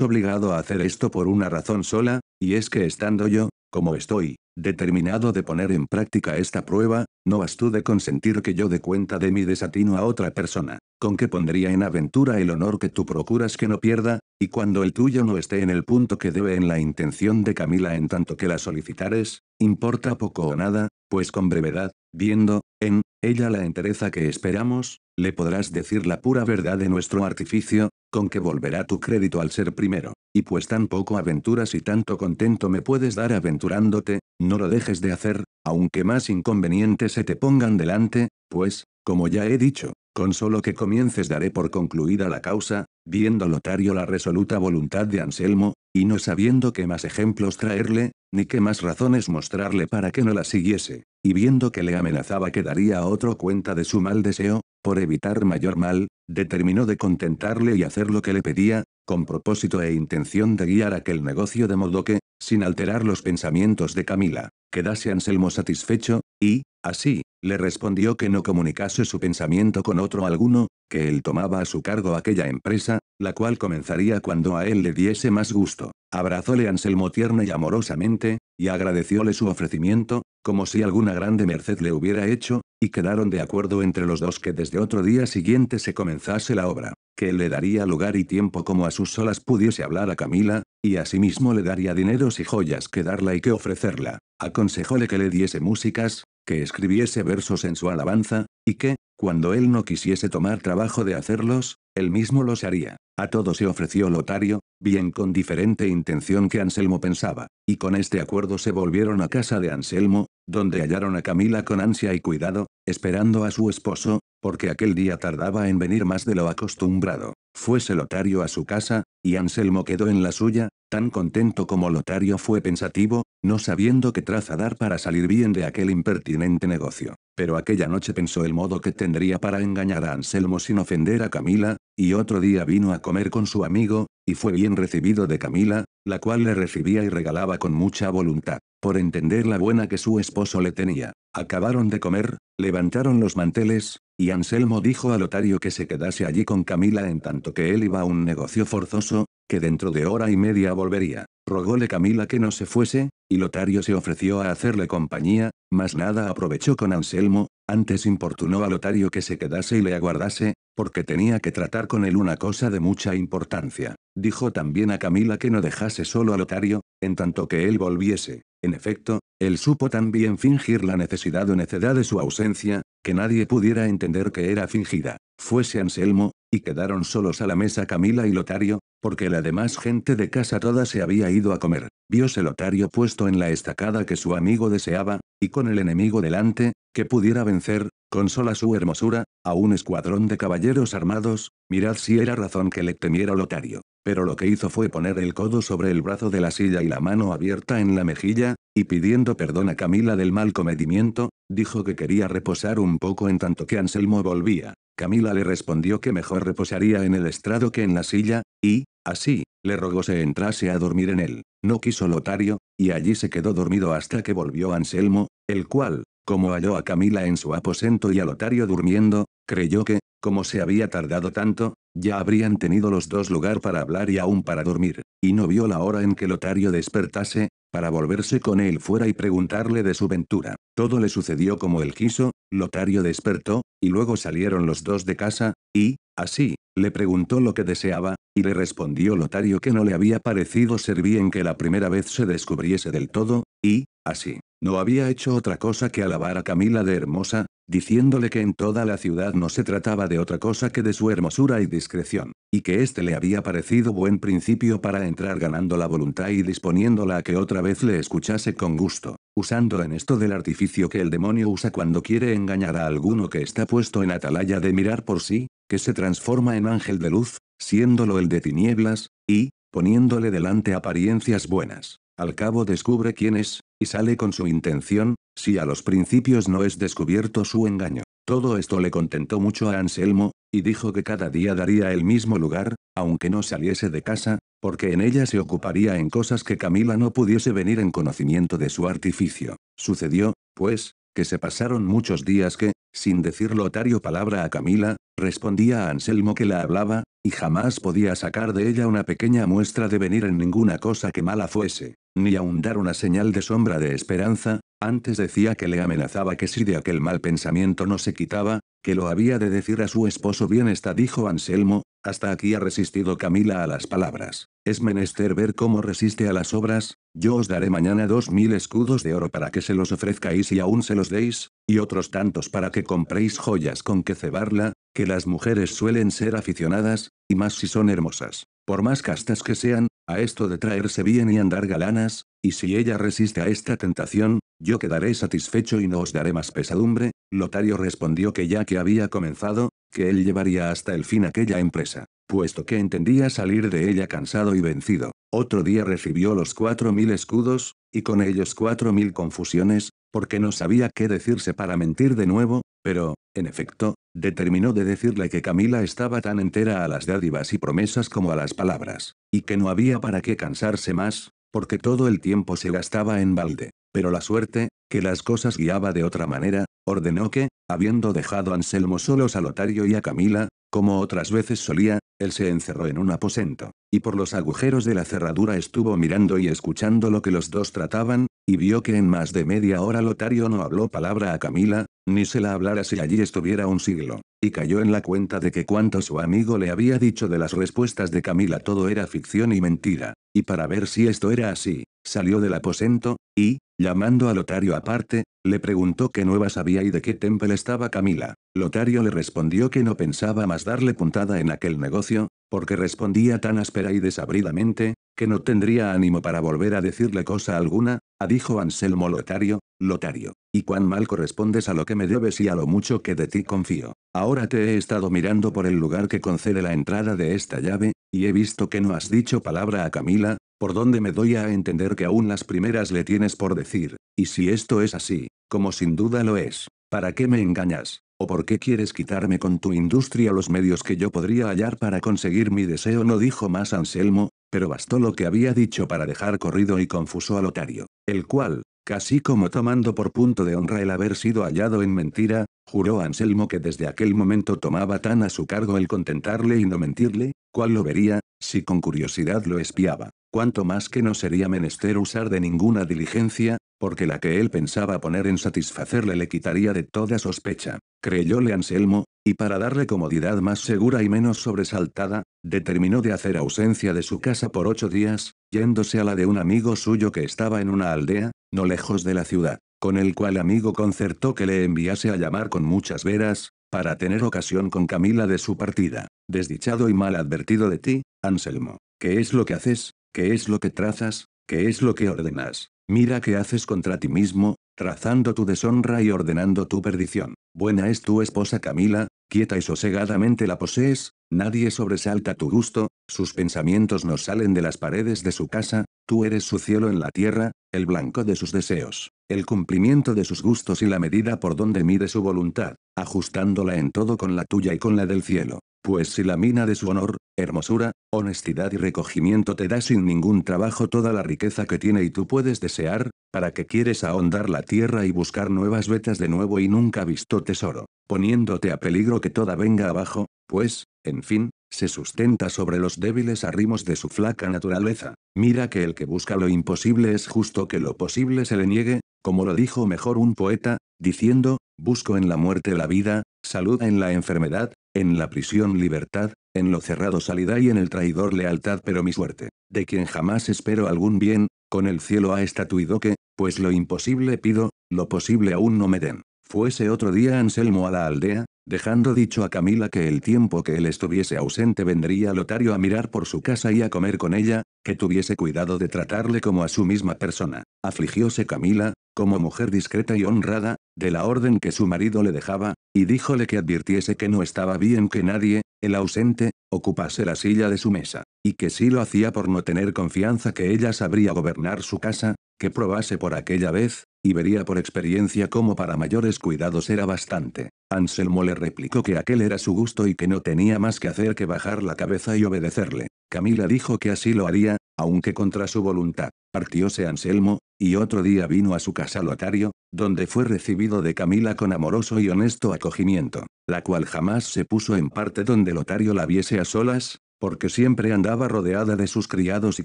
Speaker 1: obligado a hacer esto por una razón sola, y es que estando yo, como estoy, determinado de poner en práctica esta prueba, no has tú de consentir que yo dé cuenta de mi desatino a otra persona, con que pondría en aventura el honor que tú procuras que no pierda, y cuando el tuyo no esté en el punto que debe en la intención de Camila en tanto que la solicitares, importa poco o nada, pues con brevedad, viendo, en ella la entereza que esperamos, le podrás decir la pura verdad de nuestro artificio, con que volverá tu crédito al ser primero. Y pues tan poco aventuras y tanto contento me puedes dar aventurándote, no lo dejes de hacer, aunque más inconvenientes se te pongan delante, pues, como ya he dicho, con solo que comiences daré por concluida la causa, viendo Lotario la resoluta voluntad de Anselmo, y no sabiendo qué más ejemplos traerle, ni qué más razones mostrarle para que no la siguiese, y viendo que le amenazaba que daría a otro cuenta de su mal deseo, por evitar mayor mal, determinó de contentarle y hacer lo que le pedía, con propósito e intención de guiar aquel negocio de modo que, sin alterar los pensamientos de Camila, quedase Anselmo satisfecho, y, así, le respondió que no comunicase su pensamiento con otro alguno, que él tomaba a su cargo aquella empresa, la cual comenzaría cuando a él le diese más gusto. Abrazóle Anselmo tierna y amorosamente, y agradecióle su ofrecimiento, como si alguna grande merced le hubiera hecho, y quedaron de acuerdo entre los dos que desde otro día siguiente se comenzase la obra, que él le daría lugar y tiempo como a sus solas pudiese hablar a Camila, y asimismo le daría dineros y joyas que darla y que ofrecerla. Aconsejóle que le diese músicas, que escribiese versos en su alabanza, y que, cuando él no quisiese tomar trabajo de hacerlos, él mismo los haría. A todo se ofreció Lotario, bien con diferente intención que Anselmo pensaba, y con este acuerdo se volvieron a casa de Anselmo, donde hallaron a Camila con ansia y cuidado, esperando a su esposo, porque aquel día tardaba en venir más de lo acostumbrado. Fuese Lotario a su casa, y Anselmo quedó en la suya, tan contento como Lotario fue pensativo, no sabiendo qué traza dar para salir bien de aquel impertinente negocio. Pero aquella noche pensó el modo que tendría para engañar a Anselmo sin ofender a Camila, y otro día vino a comer con su amigo, y fue bien recibido de Camila, la cual le recibía y regalaba con mucha voluntad, por entender la buena que su esposo le tenía. Acabaron de comer, levantaron los manteles, y Anselmo dijo a Lotario que se quedase allí con Camila en tanto que él iba a un negocio forzoso, que dentro de hora y media volvería. Rogóle Camila que no se fuese, y Lotario se ofreció a hacerle compañía, mas nada aprovechó con Anselmo, antes importunó a Lotario que se quedase y le aguardase, porque tenía que tratar con él una cosa de mucha importancia. Dijo también a Camila que no dejase solo a Lotario, en tanto que él volviese. En efecto, él supo tan bien fingir la necesidad o necedad de su ausencia, que nadie pudiera entender que era fingida. Fuese Anselmo, y quedaron solos a la mesa Camila y Lotario, porque la demás gente de casa toda se había ido a comer. Viose Lotario puesto en la estacada que su amigo deseaba, y con el enemigo delante, que pudiera vencer, con sola su hermosura, a un escuadrón de caballeros armados. Mirad si era razón que le temiera Lotario. Pero lo que hizo fue poner el codo sobre el brazo de la silla y la mano abierta en la mejilla, y pidiendo perdón a Camila del mal comedimiento, dijo que quería reposar un poco en tanto que Anselmo volvía. Camila le respondió que mejor reposaría en el estrado que en la silla, y, así, le rogó se entrase a dormir en él. No quiso Lotario, y allí se quedó dormido hasta que volvió Anselmo, el cual, como halló a Camila en su aposento y a Lotario durmiendo, creyó que, como se había tardado tanto, ya habrían tenido los dos lugar para hablar y aún para dormir, y no vio la hora en que Lotario despertase, para volverse con él fuera y preguntarle de su ventura. Todo le sucedió como él quiso, Lotario despertó, y luego salieron los dos de casa, y, así, le preguntó lo que deseaba, y le respondió Lotario que no le había parecido ser bien que la primera vez se descubriese del todo, y, así. No había hecho otra cosa que alabar a Camila de hermosa, diciéndole que en toda la ciudad no se trataba de otra cosa que de su hermosura y discreción, y que este le había parecido buen principio para entrar ganando la voluntad y disponiéndola a que otra vez le escuchase con gusto, usando en esto del artificio que el demonio usa cuando quiere engañar a alguno que está puesto en atalaya de mirar por sí, que se transforma en ángel de luz, siéndolo el de tinieblas, y, poniéndole delante apariencias buenas, al cabo descubre quién es, y sale con su intención, si a los principios no es descubierto su engaño. Todo esto le contentó mucho a Anselmo, y dijo que cada día daría el mismo lugar, aunque no saliese de casa, porque en ella se ocuparía en cosas que Camila no pudiese venir en conocimiento de su artificio. Sucedió, pues, que se pasaron muchos días que, sin decir Lotario palabra a Camila, respondía a Anselmo que la hablaba, y jamás podía sacar de ella una pequeña muestra de venir en ninguna cosa que mala fuese, ni aun dar una señal de sombra de esperanza. Antes decía que le amenazaba que si de aquel mal pensamiento no se quitaba, que lo había de decir a su esposo. Bien está, dijo Anselmo, hasta aquí ha resistido Camila a las palabras. Es menester ver cómo resiste a las obras. Yo os daré mañana 2000 escudos de oro para que se los ofrezcáis y aún se los deis, y otros tantos para que compréis joyas con que cebarla, que las mujeres suelen ser aficionadas, y más si son hermosas, por más castas que sean, a esto de traerse bien y andar galanas, y si ella resiste a esta tentación, yo quedaré satisfecho y no os daré más pesadumbre. Lotario respondió que ya que había comenzado, que él llevaría hasta el fin aquella empresa, puesto que entendía salir de ella cansado y vencido. Otro día recibió los 4000 escudos, y con ellos 4000 confusiones, porque no sabía qué decirse para mentir de nuevo, pero, en efecto, determinó de decirle que Camila estaba tan entera a las dádivas y promesas como a las palabras, y que no había para qué cansarse más, porque todo el tiempo se gastaba en balde. Pero la suerte, que las cosas guiaba de otra manera, ordenó que, habiendo dejado a Anselmo solos a Lotario y a Camila, como otras veces solía, él se encerró en un aposento, y por los agujeros de la cerradura estuvo mirando y escuchando lo que los dos trataban, y vio que en más de media hora Lotario no habló palabra a Camila, ni se la hablara si allí estuviera un siglo, y cayó en la cuenta de que cuanto su amigo le había dicho de las respuestas de Camila todo era ficción y mentira, y para ver si esto era así, salió del aposento, y, llamando a Lotario aparte, le preguntó qué nuevas había y de qué temple estaba Camila. Lotario le respondió que no pensaba más darle puntada en aquel negocio, porque respondía tan áspera y desabridamente, que no tendría ánimo para volver a decirle cosa alguna. Dijo Anselmo: Lotario, Lotario, y cuán mal correspondes a lo que me debes y a lo mucho que de ti confío. Ahora te he estado mirando por el lugar que concede la entrada de esta llave, y he visto que no has dicho palabra a Camila, por donde me doy a entender que aún las primeras le tienes por decir, y si esto es así, como sin duda lo es, ¿para qué me engañas? ¿O por qué quieres quitarme con tu industria los medios que yo podría hallar para conseguir mi deseo? No dijo más Anselmo, pero bastó lo que había dicho para dejar corrido y confuso a Lotario, el cual, casi como tomando por punto de honra el haber sido hallado en mentira, juró a Anselmo que desde aquel momento tomaba tan a su cargo el contentarle y no mentirle, cual lo vería, si con curiosidad lo espiaba, cuanto más que no sería menester usar de ninguna diligencia, porque la que él pensaba poner en satisfacerle le quitaría de toda sospecha. Creyóle Anselmo, y para darle comodidad más segura y menos sobresaltada, determinó de hacer ausencia de su casa por 8 días, yéndose a la de un amigo suyo que estaba en una aldea, no lejos de la ciudad, con el cual amigo concertó que le enviase a llamar con muchas veras, para tener ocasión con Camila de su partida. Desdichado y mal advertido de ti, Anselmo, ¿qué es lo que haces? ¿Qué es lo que trazas? ¿Qué es lo que ordenas? Mira qué haces contra ti mismo, trazando tu deshonra y ordenando tu perdición. Buena es tu esposa Camila, quieta y sosegadamente la posees, nadie sobresalta tu gusto, sus pensamientos no salen de las paredes de su casa, tú eres su cielo en la tierra, el blanco de sus deseos, el cumplimiento de sus gustos y la medida por donde mide su voluntad, ajustándola en todo con la tuya y con la del cielo. Pues si la mina de su honor, hermosura, honestidad y recogimiento te da sin ningún trabajo toda la riqueza que tiene y tú puedes desear, ¿para qué quieres ahondar la tierra y buscar nuevas vetas de nuevo y nunca visto tesoro, poniéndote a peligro que toda venga abajo? Pues, en fin, se sustenta sobre los débiles arrimos de su flaca naturaleza. Mira que el que busca lo imposible es justo que lo posible se le niegue, como lo dijo mejor un poeta, diciendo: busco en la muerte la vida, salud en la enfermedad, en la prisión libertad, en lo cerrado salida y en el traidor lealtad, pero mi suerte, de quien jamás espero algún bien, con el cielo ha estatuido que, pues lo imposible pido, lo posible aún no me den. Fuese otro día Anselmo a la aldea, dejando dicho a Camila que el tiempo que él estuviese ausente vendría Lotario a mirar por su casa y a comer con ella, que tuviese cuidado de tratarle como a su misma persona. Afligióse Camila, como mujer discreta y honrada, de la orden que su marido le dejaba, y díjole que advirtiese que no estaba bien que nadie, el ausente, ocupase la silla de su mesa, y que si lo hacía por no tener confianza que ella sabría gobernar su casa, que probase por aquella vez, y vería por experiencia cómo para mayores cuidados era bastante. Anselmo le replicó que aquel era su gusto y que no tenía más que hacer que bajar la cabeza y obedecerle. Camila dijo que así lo haría, aunque contra su voluntad. Partióse Anselmo, y otro día vino a su casa Lotario, donde fue recibido de Camila con amoroso y honesto acogimiento, la cual jamás se puso en parte donde Lotario la viese a solas, porque siempre andaba rodeada de sus criados y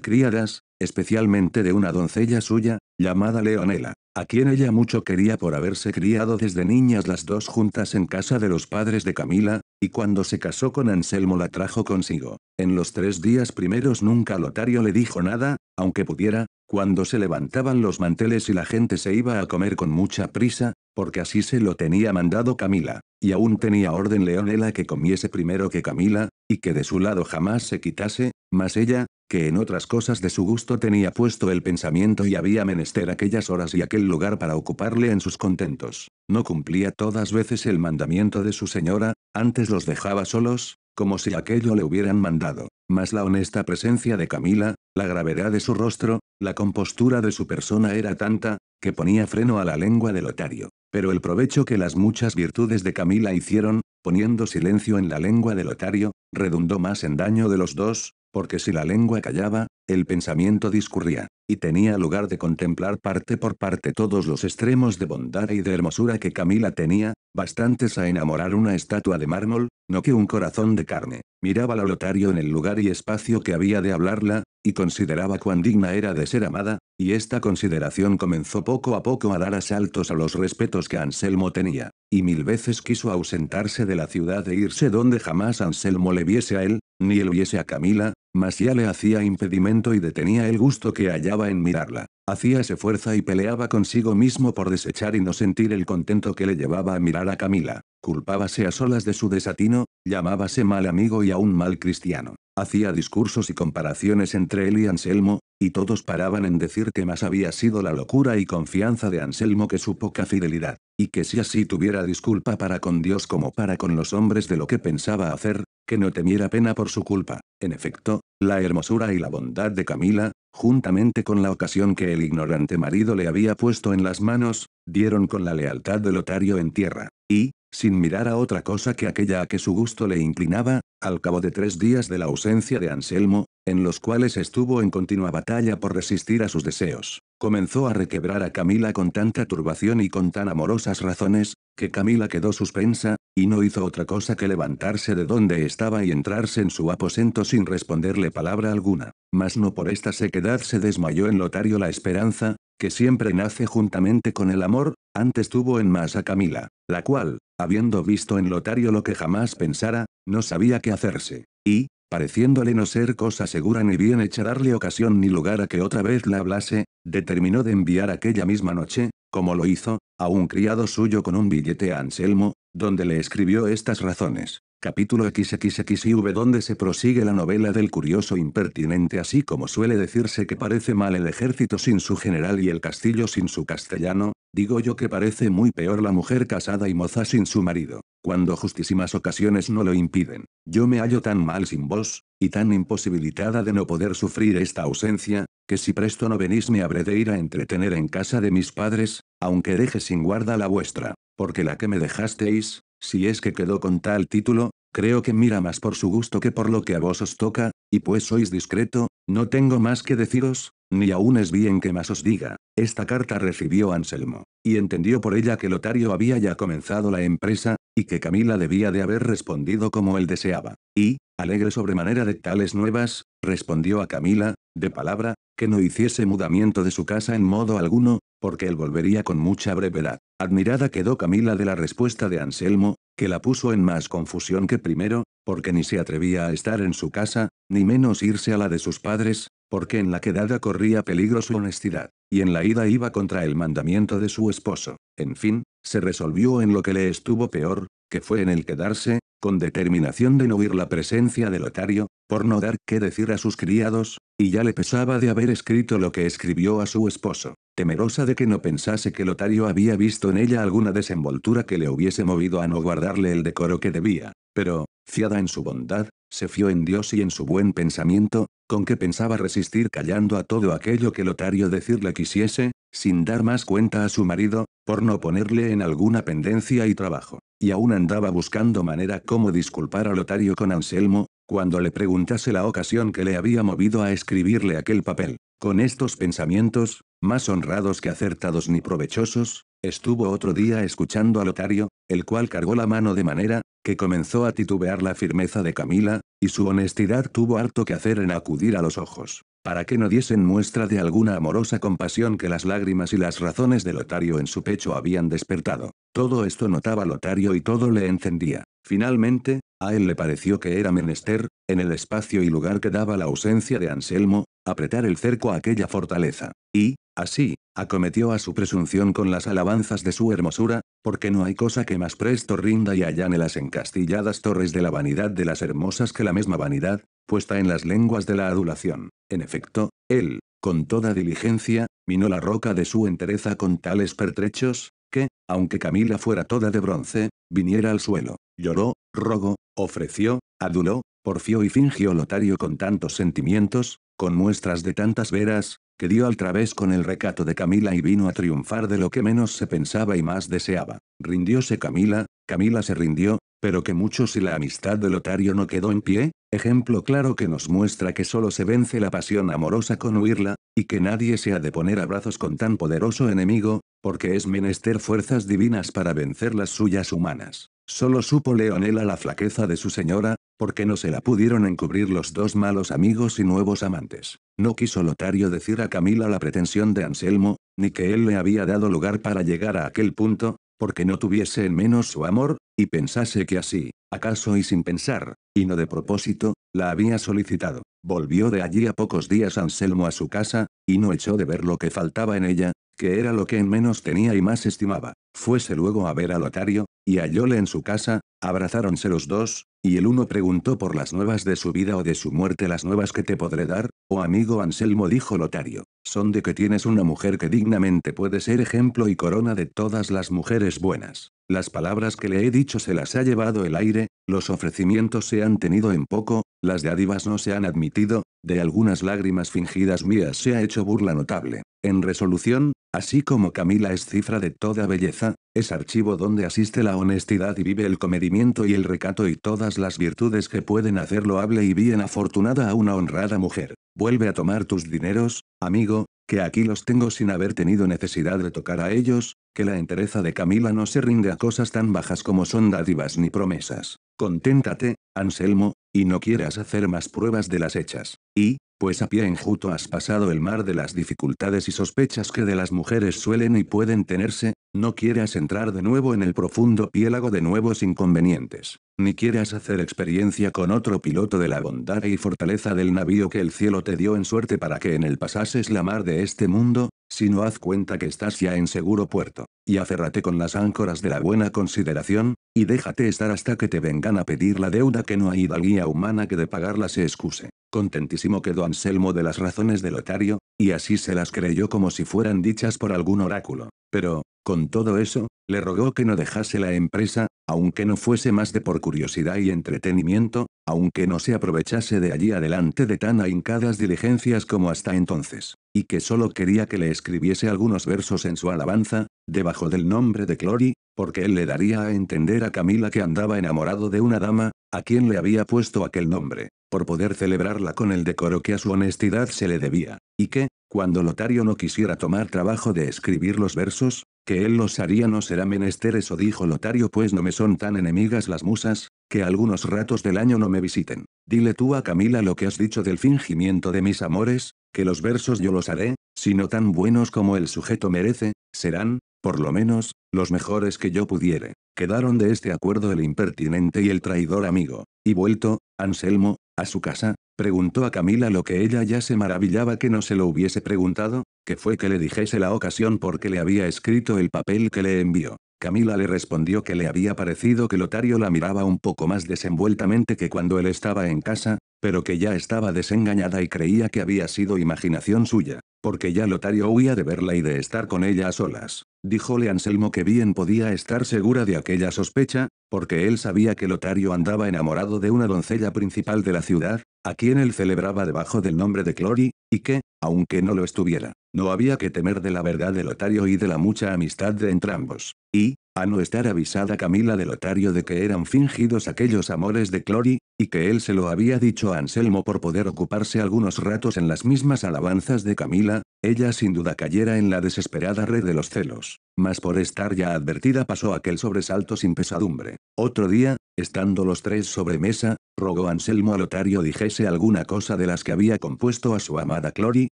Speaker 1: criadas, especialmente de una doncella suya, llamada Leonela, a quien ella mucho quería por haberse criado desde niñas las dos juntas en casa de los padres de Camila, y cuando se casó con Anselmo la trajo consigo. En los 3 días primeros nunca Lotario le dijo nada, aunque pudiera, cuando se levantaban los manteles y la gente se iba a comer con mucha prisa, porque así se lo tenía mandado Camila, y aún tenía orden Leonela que comiese primero que Camila, y que de su lado jamás se quitase, mas ella, que en otras cosas de su gusto tenía puesto el pensamiento y había menester aquellas horas y aquel lugar para ocuparle en sus contentos, no cumplía todas veces el mandamiento de su señora, antes los dejaba solos, como si aquello le hubieran mandado, mas la honesta presencia de Camila, la gravedad de su rostro, la compostura de su persona era tanta, que ponía freno a la lengua de Lotario. Pero el provecho que las muchas virtudes de Camila hicieron, poniendo silencio en la lengua de Lotario, redundó más en daño de los dos, porque si la lengua callaba, el pensamiento discurría, y tenía lugar de contemplar parte por parte todos los extremos de bondad y de hermosura que Camila tenía, bastantes a enamorar una estatua de mármol, no que un corazón de carne. Mirábala Lotario en el lugar y espacio que había de hablarla, y consideraba cuán digna era de ser amada, y esta consideración comenzó poco a poco a dar asaltos a los respetos que Anselmo tenía, y 1000 veces quiso ausentarse de la ciudad e irse donde jamás Anselmo le viese a él, ni él viese a Camila, mas ya le hacía impedimento y detenía el gusto que hallaba en mirarla. Hacíase fuerza y peleaba consigo mismo por desechar y no sentir el contento que le llevaba a mirar a Camila. Culpábase a solas de su desatino, llamábase mal amigo y aún mal cristiano. Hacía discursos y comparaciones entre él y Anselmo, y todos paraban en decir que más había sido la locura y confianza de Anselmo que su poca fidelidad, y que si así tuviera disculpa para con Dios como para con los hombres de lo que pensaba hacer, que no temiera pena por su culpa. En efecto, la hermosura y la bondad de Camila, juntamente con la ocasión que el ignorante marido le había puesto en las manos, dieron con la lealtad de Lotario en tierra, y, sin mirar a otra cosa que aquella a que su gusto le inclinaba, al cabo de 3 días de la ausencia de Anselmo, en los cuales estuvo en continua batalla por resistir a sus deseos, comenzó a requebrar a Camila con tanta turbación y con tan amorosas razones, que Camila quedó suspensa, y no hizo otra cosa que levantarse de donde estaba y entrarse en su aposento sin responderle palabra alguna. Mas no por esta sequedad se desmayó en Lotario la esperanza, que siempre nace juntamente con el amor, antes tuvo en más a Camila, la cual, habiendo visto en Lotario lo que jamás pensara, no sabía qué hacerse, y, pareciéndole no ser cosa segura ni bien hecha darle ocasión ni lugar a que otra vez la hablase, determinó de enviar aquella misma noche, como lo hizo, a un criado suyo con un billete a Anselmo, donde le escribió estas razones. Capítulo XXXIV donde se prosigue la novela del curioso impertinente, así como suele decirse que parece mal el ejército sin su general y el castillo sin su castellano, digo yo que parece muy peor la mujer casada y moza sin su marido, cuando justísimas ocasiones no lo impiden. Yo me hallo tan mal sin vos, y tan imposibilitada de no poder sufrir esta ausencia, que si presto no venís me habré de ir a entretener en casa de mis padres, aunque deje sin guarda la vuestra, porque la que me dejasteis, si es que quedó con tal título, creo que mira más por su gusto que por lo que a vos os toca, y pues sois discreto, no tengo más que deciros, ni aún es bien que más os diga. Esta carta recibió Anselmo, y entendió por ella que Lotario había ya comenzado la empresa, y que Camila debía de haber respondido como él deseaba, y, alegre sobremanera de tales nuevas, respondió a Camila, de palabra, que no hiciese mudamiento de su casa en modo alguno, porque él volvería con mucha brevedad. Admirada quedó Camila de la respuesta de Anselmo, que la puso en más confusión que primero, porque ni se atrevía a estar en su casa, ni menos irse a la de sus padres, porque en la quedada corría peligro su honestidad, y en la ida iba contra el mandamiento de su esposo. En fin, se resolvió en lo que le estuvo peor, que fue en el quedarse, con determinación de no huir la presencia de Lotario, por no dar qué decir a sus criados, y ya le pesaba de haber escrito lo que escribió a su esposo, temerosa de que no pensase que Lotario había visto en ella alguna desenvoltura que le hubiese movido a no guardarle el decoro que debía, pero, fiada en su bondad, se fió en Dios y en su buen pensamiento, con que pensaba resistir callando a todo aquello que Lotario decirle quisiese, sin dar más cuenta a su marido, por no ponerle en alguna pendencia y trabajo. Y aún andaba buscando manera cómo disculpar a Lotario con Anselmo, cuando le preguntase la ocasión que le había movido a escribirle aquel papel. Con estos pensamientos, más honrados que acertados ni provechosos, estuvo otro día escuchando a Lotario, el cual cargó la mano de manera, que comenzó a titubear la firmeza de Camila, y su honestidad tuvo harto que hacer en acudir a los ojos, para que no diesen muestra de alguna amorosa compasión que las lágrimas y las razones de Lotario en su pecho habían despertado. Todo esto notaba Lotario y todo le encendía. Finalmente, a él le pareció que era menester, en el espacio y lugar que daba la ausencia de Anselmo, apretar el cerco a aquella fortaleza. Y, así, acometió a su presunción con las alabanzas de su hermosura, porque no hay cosa que más presto rinda y allane las encastilladas torres de la vanidad de las hermosas que la misma vanidad, puesta en las lenguas de la adulación. En efecto, él, con toda diligencia, minó la roca de su entereza con tales pertrechos, que, aunque Camila fuera toda de bronce, viniera al suelo. Lloró, rogó, ofreció, aduló, porfió y fingió Lotario con tantos sentimientos, con muestras de tantas veras, que dio al través con el recato de Camila y vino a triunfar de lo que menos se pensaba y más deseaba. Rindióse Camila, Camila se rindió, pero que mucho si la amistad de Lotario no quedó en pie, ejemplo claro que nos muestra que solo se vence la pasión amorosa con huirla, y que nadie se ha de poner a brazos con tan poderoso enemigo, porque es menester fuerzas divinas para vencer las suyas humanas. Solo supo Leonela la flaqueza de su señora, porque no se la pudieron encubrir los dos malos amigos y nuevos amantes. No quiso Lotario decir a Camila la pretensión de Anselmo, ni que él le había dado lugar para llegar a aquel punto, porque no tuviese en menos su amor, y pensase que así, acaso y sin pensar, y no de propósito, la había solicitado. Volvió de allí a pocos días Anselmo a su casa, y no echó de ver lo que faltaba en ella, que era lo que en menos tenía y más estimaba. Fuese luego a ver a Lotario, y hallóle en su casa, abrazáronse los dos, y el uno preguntó por las nuevas de su vida o de su muerte. Las nuevas que te podré dar, oh amigo Anselmo, dijo Lotario, son de que tienes una mujer que dignamente puede ser ejemplo y corona de todas las mujeres buenas. Las palabras que le he dicho se las ha llevado el aire, los ofrecimientos se han tenido en poco, las dádivas no se han admitido, de algunas lágrimas fingidas mías se ha hecho burla notable. En resolución, así como Camila es cifra de toda belleza, es archivo donde asiste la honestidad y vive el comedimiento y el recato y todas las virtudes que pueden hacer loable y bien afortunada a una honrada mujer. Vuelve a tomar tus dineros, amigo, que aquí los tengo sin haber tenido necesidad de tocar a ellos, que la entereza de Camila no se rinde a cosas tan bajas como son dádivas ni promesas. Conténtate, Anselmo, y no quieras hacer más pruebas de las hechas. Y, pues a pie enjuto has pasado el mar de las dificultades y sospechas que de las mujeres suelen y pueden tenerse, no quieras entrar de nuevo en el profundo piélago de nuevos inconvenientes, ni quieras hacer experiencia con otro piloto de la bondad y fortaleza del navío que el cielo te dio en suerte para que en él pasases la mar de este mundo, sino haz cuenta que estás ya en seguro puerto, y aférrate con las áncoras de la buena consideración, y déjate estar hasta que te vengan a pedir la deuda, que no hay hidalguía humana que de pagarla se excuse. Contentísimo quedó Anselmo de las razones de Lotario, y así se las creyó como si fueran dichas por algún oráculo. Pero, con todo eso, le rogó que no dejase la empresa, aunque no fuese más de por curiosidad y entretenimiento, aunque no se aprovechase de allí adelante de tan ahincadas diligencias como hasta entonces, y que solo quería que le escribiese algunos versos en su alabanza, debajo del nombre de Clori, porque él le daría a entender a Camila que andaba enamorado de una dama, a quien le había puesto aquel nombre, por poder celebrarla con el decoro que a su honestidad se le debía, y que, cuando Lotario no quisiera tomar trabajo de escribir los versos, que él los haría. No será menester eso, dijo Lotario, pues no me son tan enemigas las musas, que algunos ratos del año no me visiten. Dile tú a Camila lo que has dicho del fingimiento de mis amores, que los versos yo los haré, si no tan buenos como el sujeto merece, serán, por lo menos, los mejores que yo pudiere. Quedaron de este acuerdo el impertinente y el traidor amigo, y vuelto, Anselmo, a su casa, Preguntó a Camila lo que ella ya se maravillaba que no se lo hubiese preguntado, que fue que le dijese la ocasión porque le había escrito el papel que le envió. Camila le respondió que le había parecido que Lotario la miraba un poco más desenvueltamente que cuando él estaba en casa, pero que ya estaba desengañada y creía que había sido imaginación suya, porque ya Lotario huía de verla y de estar con ella a solas. Díjole Anselmo que bien podía estar segura de aquella sospecha, porque él sabía que Lotario andaba enamorado de una doncella principal de la ciudad, a quien él celebraba debajo del nombre de Clori, y que, aunque no lo estuviera, no había que temer de la verdad de Lotario y de la mucha amistad de entrambos. Y, a no estar avisada Camila de Lotario de que eran fingidos aquellos amores de Clori, y que él se lo había dicho a Anselmo por poder ocuparse algunos ratos en las mismas alabanzas de Camila, ella sin duda cayera en la desesperada red de los celos. Mas por estar ya advertida pasó aquel sobresalto sin pesadumbre. Otro día, estando los tres sobre mesa, rogó Anselmo a Lotario dijese alguna cosa de las que había compuesto a su amada Clori,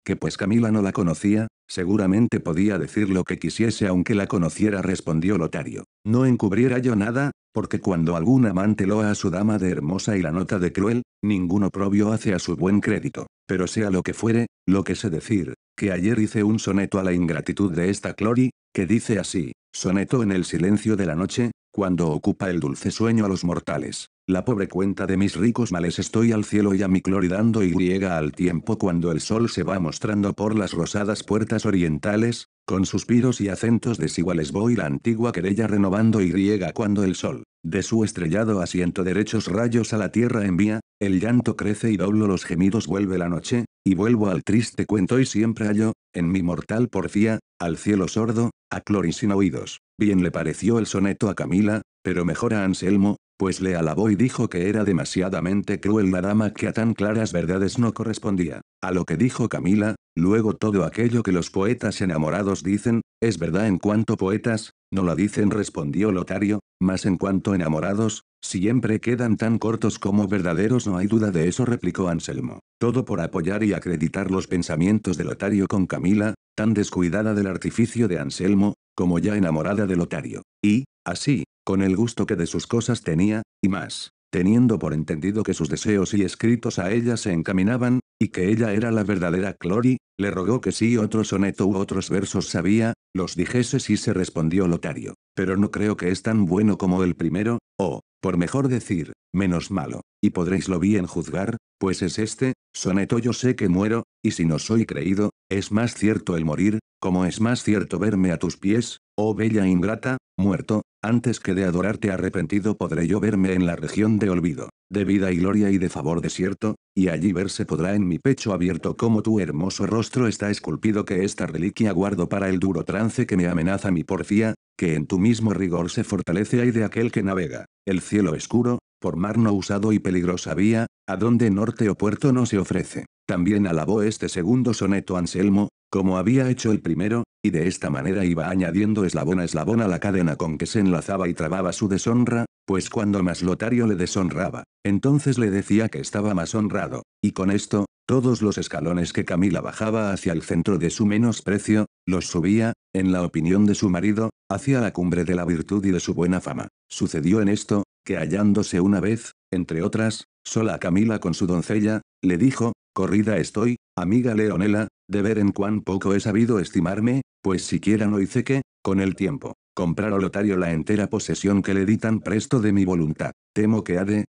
Speaker 1: que pues Camila no la conocía, seguramente podía decir lo que quisiese aunque la conociera, respondió Lotario. No encubriera yo nada, porque cuando algún amante loa a su dama de hermosa y la nota de cruel, ningún oprobio hace a su buen crédito. Pero sea lo que fuere, lo que sé decir, que ayer hice un soneto a la ingratitud de esta Clori, que dice así: soneto en el silencio de la noche, cuando ocupa el dulce sueño a los mortales. La pobre cuenta de mis ricos males estoy al cielo y a mi Clori dando y al tiempo cuando el sol se va mostrando por las rosadas puertas orientales, con suspiros y acentos desiguales voy la antigua querella renovando y cuando el sol, de su estrellado asiento derechos rayos a la tierra envía, el llanto crece y doblo los gemidos vuelve la noche, y vuelvo al triste cuento y siempre hallo, en mi mortal porfía, al cielo sordo, a Clori sin oídos. Bien le pareció el soneto a Camila, pero mejor a Anselmo, pues le alabó y dijo que era demasiadamente cruel la dama que a tan claras verdades no correspondía. A lo que dijo Camila, luego todo aquello que los poetas enamorados dicen, es verdad en cuanto poetas, no la dicen, respondió Lotario, mas en cuanto enamorados, siempre quedan tan cortos como verdaderos, no hay duda de eso, replicó Anselmo. Todo por apoyar y acreditar los pensamientos de Lotario con Camila, tan descuidada del artificio de Anselmo, como ya enamorada de Lotario. Y, así, con el gusto que de sus cosas tenía, y más, teniendo por entendido que sus deseos y escritos a ella se encaminaban, y que ella era la verdadera Clori, le rogó que si otro soneto u otros versos sabía, los dijese. Sí, se respondió Lotario, pero no creo que es tan bueno como el primero, o, por mejor decir, menos malo, y podréislo bien juzgar, pues es este, soneto: yo sé que muero, y si no soy creído, es más cierto el morir, como es más cierto verme a tus pies, oh bella ingrata, muerto, antes que de adorarte arrepentido podré yo verme en la región de olvido, de vida y gloria y de favor desierto, y allí verse podrá en mi pecho abierto como tu hermoso rostro está esculpido, que esta reliquia guardo para el duro trance que me amenaza mi porfía, que en tu mismo rigor se fortalece ay de aquel que navega, el cielo oscuro, por mar no usado y peligrosa vía, a donde norte o puerto no se ofrece. También alabó este segundo soneto Anselmo, como había hecho el primero, y de esta manera iba añadiendo eslabón a eslabón a la cadena con que se enlazaba y trababa su deshonra, pues cuando más Lotario le deshonraba, entonces le decía que estaba más honrado, y con esto, todos los escalones que Camila bajaba hacia el centro de su menosprecio, los subía, en la opinión de su marido, hacia la cumbre de la virtud y de su buena fama. Sucedió en esto, que hallándose una vez, entre otras, sola Camila con su doncella, le dijo: corrida estoy, amiga Leonela, de ver en cuán poco he sabido estimarme, pues siquiera no hice que, con el tiempo, comprar a Lotario la entera posesión que le di tan presto de mi voluntad. Temo que ha de,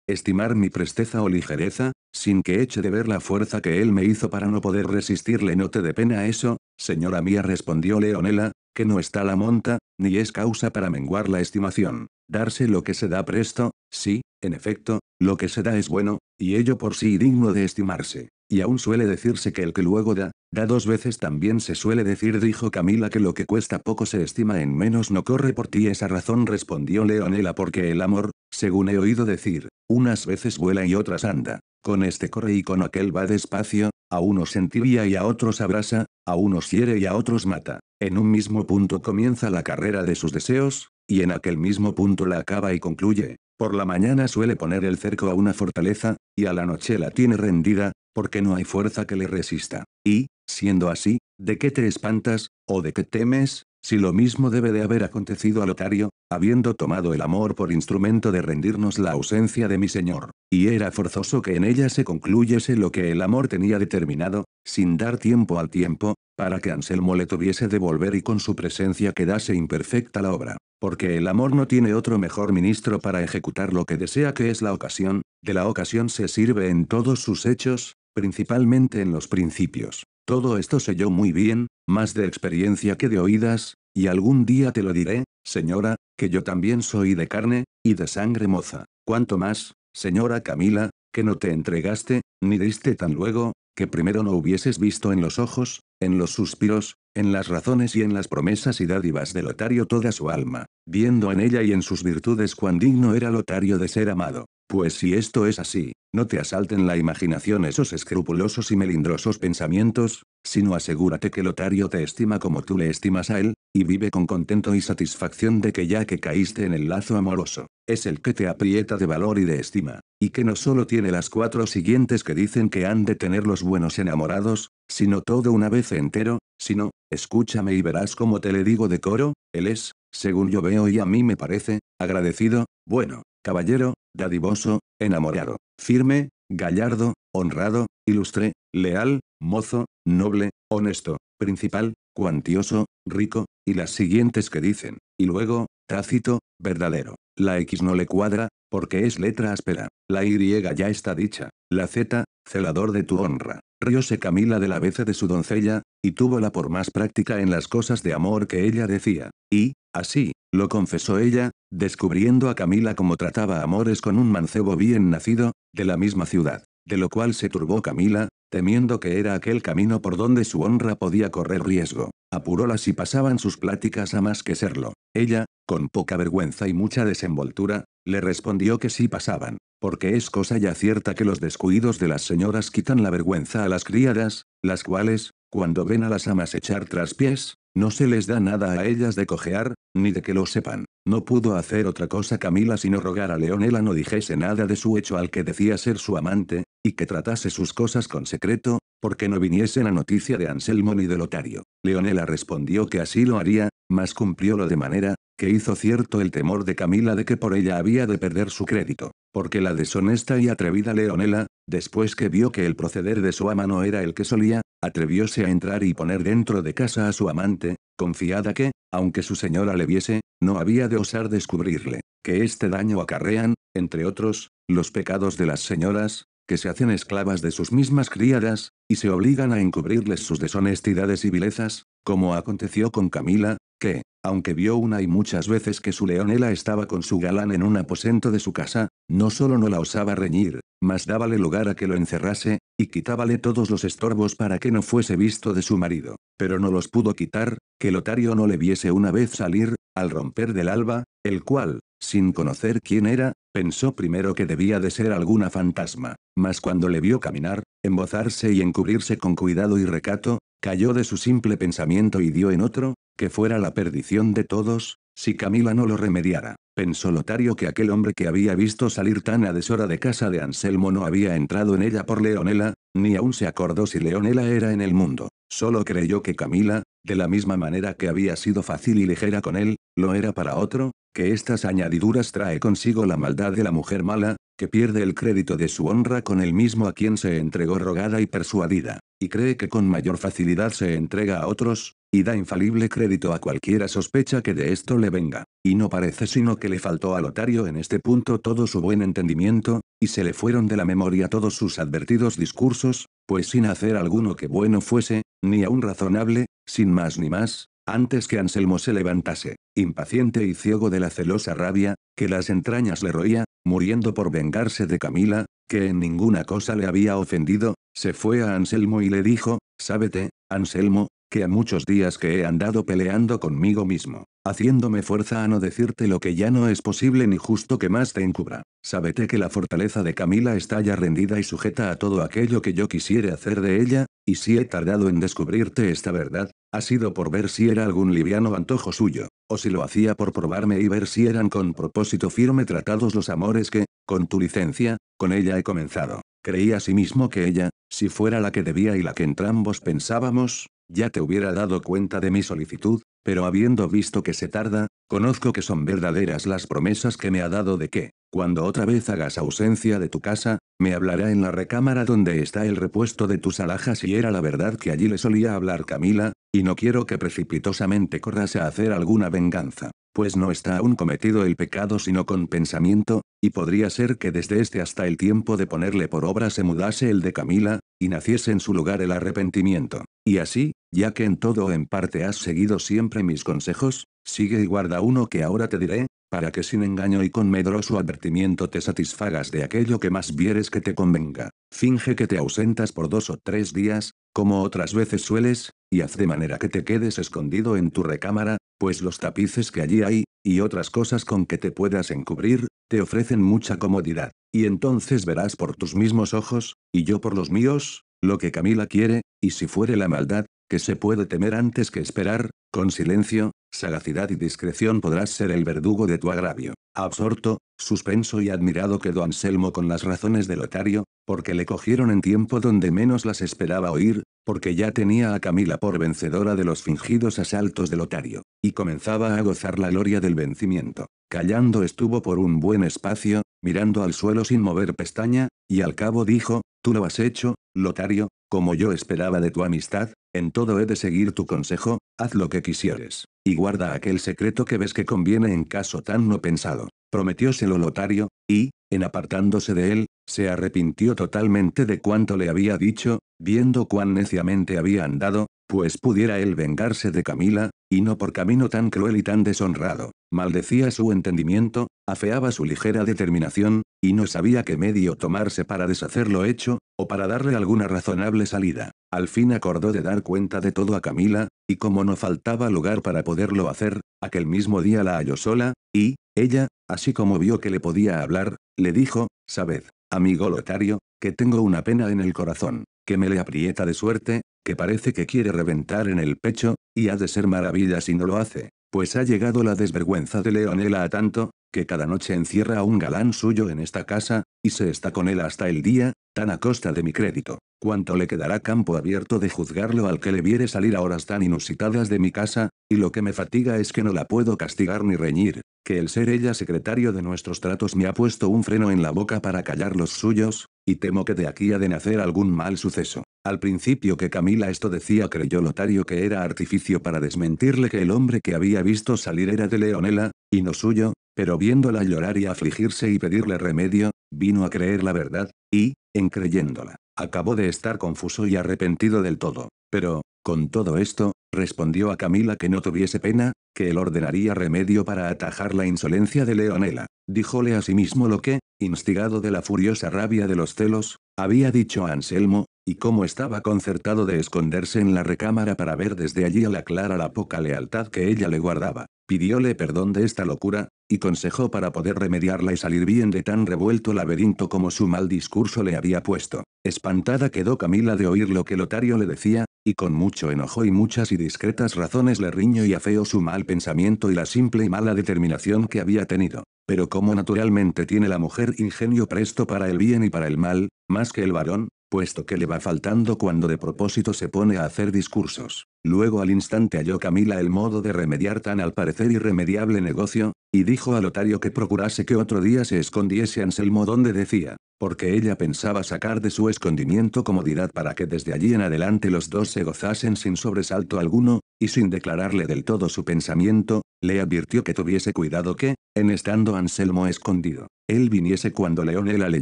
Speaker 1: estimar mi presteza o ligereza, sin que eche de ver la fuerza que él me hizo para no poder resistirle. No te dé pena eso, señora mía, respondió Leonela, que no está la monta, ni es causa para menguar la estimación. Darse lo que se da presto, sí, en efecto, lo que se da es bueno, y ello por sí digno de estimarse. Y aún suele decirse que el que luego da dos veces. También se suele decir, dijo Camila, que lo que cuesta poco se estima en menos. No corre por ti esa razón, respondió Leonela, porque el amor, según he oído decir, unas veces vuela y otras anda. Con este corre y con aquel va despacio, a unos entibia y a otros abrasa, a unos hiere y a otros mata. En un mismo punto comienza la carrera de sus deseos, y en aquel mismo punto la acaba y concluye. Por la mañana suele poner el cerco a una fortaleza, y a la noche la tiene rendida, porque no hay fuerza que le resista. Y, siendo así, ¿de qué te espantas, o de qué temes, si lo mismo debe de haber acontecido a Lotario, habiendo tomado el amor por instrumento de rendirnos la ausencia de mi señor, y era forzoso que en ella se concluyese lo que el amor tenía determinado, sin dar tiempo al tiempo, para que Anselmo le tuviese de volver y con su presencia quedase imperfecta la obra, porque el amor no tiene otro mejor ministro para ejecutar lo que desea que es la ocasión, de la ocasión se sirve en todos sus hechos, principalmente en los principios. Todo esto sé yo muy bien, más de experiencia que de oídas, y algún día te lo diré, señora, que yo también soy de carne, y de sangre moza. Cuanto más, señora Camila, que no te entregaste, ni diste tan luego, que primero no hubieses visto en los ojos, en los suspiros, en las razones y en las promesas y dádivas de Lotario toda su alma, viendo en ella y en sus virtudes cuán digno era Lotario de ser amado. Pues si esto es así, no te asalten la imaginación esos escrupulosos y melindrosos pensamientos, sino asegúrate que Lotario te estima como tú le estimas a él, y vive con contento y satisfacción de que ya que caíste en el lazo amoroso, es el que te aprieta de valor y de estima, y que no solo tiene las 4 siguientes que dicen que han de tener los buenos enamorados, sino todo una vez entero, sino, escúchame y verás como te le digo de coro, él es, según yo veo y a mí me parece, agradecido, bueno, caballero, dadivoso, enamorado, firme, gallardo, honrado, ilustre, leal, mozo, noble, honesto, principal, cuantioso, rico, y las siguientes que dicen, y luego, tácito, verdadero. La X no le cuadra, porque es letra áspera, la Y ya está dicha, la Z, celador de tu honra. Rióse Camila de la vez de su doncella, y túvola por más práctica en las cosas de amor que ella decía, y, así, lo confesó ella, descubriendo a Camila como trataba amores con un mancebo bien nacido, de la misma ciudad, de lo cual se turbó Camila, temiendo que era aquel camino por donde su honra podía correr riesgo. Apuróla si pasaban sus pláticas a más que serlo. Ella, con poca vergüenza y mucha desenvoltura, le respondió que sí pasaban, porque es cosa ya cierta que los descuidos de las señoras quitan la vergüenza a las criadas, las cuales, cuando ven a las amas echar traspiés, no se les da nada a ellas de cojear, ni de que lo sepan. No pudo hacer otra cosa Camila sino rogar a Leonela no dijese nada de su hecho al que decía ser su amante, y que tratase sus cosas con secreto, porque no viniesen a noticia de Anselmo ni de Lotario. Leonela respondió que así lo haría, mas cumpliólo de manera, que hizo cierto el temor de Camila de que por ella había de perder su crédito, porque la deshonesta y atrevida Leonela, después que vio que el proceder de su ama no era el que solía, atrevióse a entrar y poner dentro de casa a su amante, confiada que, aunque su señora le viese, no había de osar descubrirle, que este daño acarrean, entre otros, los pecados de las señoras, que se hacen esclavas de sus mismas criadas, y se obligan a encubrirles sus deshonestidades y vilezas, como aconteció con Camila, que, aunque vio una y muchas veces que su Leonela estaba con su galán en un aposento de su casa, no solo no la osaba reñir, mas dábale lugar a que lo encerrase, y quitábale todos los estorbos para que no fuese visto de su marido. Pero no los pudo quitar, que Lotario no le viese una vez salir, al romper del alba, el cual, sin conocer quién era, pensó primero que debía de ser alguna fantasma, mas cuando le vio caminar, embozarse y encubrirse con cuidado y recato, cayó de su simple pensamiento y dio en otro, que fuera la perdición de todos, si Camila no lo remediara. Pensó Lotario que aquel hombre que había visto salir tan a deshora de casa de Anselmo no había entrado en ella por Leonela, ni aún se acordó si Leonela era en el mundo. Solo creyó que Camila, de la misma manera que había sido fácil y ligera con él, lo era para otro, que estas añadiduras trae consigo la maldad de la mujer mala, que pierde el crédito de su honra con el mismo a quien se entregó rogada y persuadida, y cree que con mayor facilidad se entrega a otros, y da infalible crédito a cualquiera sospecha que de esto le venga, y no parece sino que le faltó a Lotario en este punto todo su buen entendimiento, y se le fueron de la memoria todos sus advertidos discursos, pues sin hacer alguno que bueno fuese, ni aun razonable, sin más ni más, antes que Anselmo se levantase, impaciente y ciego de la celosa rabia, que las entrañas le roía, muriendo por vengarse de Camila, que en ninguna cosa le había ofendido, se fue a Anselmo y le dijo, sábete, Anselmo, que a muchos días que he andado peleando conmigo mismo, haciéndome fuerza a no decirte lo que ya no es posible ni justo que más te encubra. Sábete que la fortaleza de Camila está ya rendida y sujeta a todo aquello que yo quisiere hacer de ella, y si he tardado en descubrirte esta verdad, ha sido por ver si era algún liviano antojo suyo, o si lo hacía por probarme y ver si eran con propósito firme tratados los amores que, con tu licencia, con ella he comenzado. Creí asimismo que ella, si fuera la que debía y la que entrambos pensábamos, ya te hubiera dado cuenta de mi solicitud, pero habiendo visto que se tarda, conozco que son verdaderas las promesas que me ha dado de que, cuando otra vez hagas ausencia de tu casa, me hablará en la recámara donde está el repuesto de tus alhajas y era la verdad que allí le solía hablar Camila, y no quiero que precipitosamente corras a hacer alguna venganza, pues no está aún cometido el pecado sino con pensamiento, y podría ser que desde este hasta el tiempo de ponerle por obra se mudase el de Camila, y naciese en su lugar el arrepentimiento. Y así, ya que en todo o en parte has seguido siempre mis consejos, sigue y guarda uno que ahora te diré, para que sin engaño y con medroso advertimiento te satisfagas de aquello que más vieres que te convenga. Finge que te ausentas por 2 o 3 días, como otras veces sueles, y haz de manera que te quedes escondido en tu recámara, pues los tapices que allí hay, y otras cosas con que te puedas encubrir, te ofrecen mucha comodidad. Y entonces verás por tus mismos ojos, y yo por los míos, lo que Camila quiere, y si fuere la maldad, que se puede temer antes que esperar, con silencio, sagacidad y discreción podrás ser el verdugo de tu agravio. Absorto, suspenso y admirado quedó Anselmo con las razones de Lotario, porque le cogieron en tiempo donde menos las esperaba oír, porque ya tenía a Camila por vencedora de los fingidos asaltos de Lotario, y comenzaba a gozar la gloria del vencimiento. Callando estuvo por un buen espacio, mirando al suelo sin mover pestaña, y al cabo dijo, tú lo has hecho, Lotario, como yo esperaba de tu amistad, en todo he de seguir tu consejo, haz lo que quisieres, y guarda aquel secreto que ves que conviene en caso tan no pensado. Prometióselo Lotario, y, en apartándose de él, se arrepintió totalmente de cuanto le había dicho, viendo cuán neciamente había andado, pues pudiera él vengarse de Camila, y no por camino tan cruel y tan deshonrado. Maldecía su entendimiento, afeaba su ligera determinación, y no sabía qué medio tomarse para deshacer lo hecho, o para darle alguna razonable salida. Al fin acordó de dar cuenta de todo a Camila, y como no faltaba lugar para poderlo hacer, aquel mismo día la halló sola, y, ella, así como vio que le podía hablar, le dijo, sabed, amigo Lotario, que tengo una pena en el corazón, que me le aprieta de suerte, que parece que quiere reventar en el pecho, y ha de ser maravilla si no lo hace, pues ha llegado la desvergüenza de Leonela a tanto, que cada noche encierra a un galán suyo en esta casa, y se está con él hasta el día, tan a costa de mi crédito, cuanto le quedará campo abierto de juzgarlo al que le viere salir a horas tan inusitadas de mi casa, y lo que me fatiga es que no la puedo castigar ni reñir, que el ser ella secretario de nuestros tratos me ha puesto un freno en la boca para callar los suyos, y temo que de aquí ha de nacer algún mal suceso. Al principio que Camila esto decía creyó Lotario que era artificio para desmentirle que el hombre que había visto salir era de Leonela, y no suyo, pero viéndola llorar y afligirse y pedirle remedio, vino a creer la verdad, y, en creyéndola, acabó de estar confuso y arrepentido del todo. Pero, con todo esto, respondió a Camila que no tuviese pena, que él ordenaría remedio para atajar la insolencia de Leonela. Díjole asimismo lo que, instigado de la furiosa rabia de los celos, había dicho a Anselmo, y cómo estaba concertado de esconderse en la recámara para ver desde allí a la clara la poca lealtad que ella le guardaba. Pidióle perdón de esta locura, y consejó para poder remediarla y salir bien de tan revuelto laberinto como su mal discurso le había puesto. Espantada quedó Camila de oír lo que Lotario le decía, y con mucho enojo y muchas y discretas razones le riñó y afeó su mal pensamiento y la simple y mala determinación que había tenido. Pero como naturalmente tiene la mujer ingenio presto para el bien y para el mal, más que el varón, puesto que le va faltando cuando de propósito se pone a hacer discursos. Luego al instante halló Camila el modo de remediar tan al parecer irremediable negocio, y dijo a Lotario que procurase que otro día se escondiese Anselmo donde decía, porque ella pensaba sacar de su escondimiento comodidad para que desde allí en adelante los dos se gozasen sin sobresalto alguno, y sin declararle del todo su pensamiento, le advirtió que tuviese cuidado que, en estando Anselmo escondido, él viniese cuando Leonela le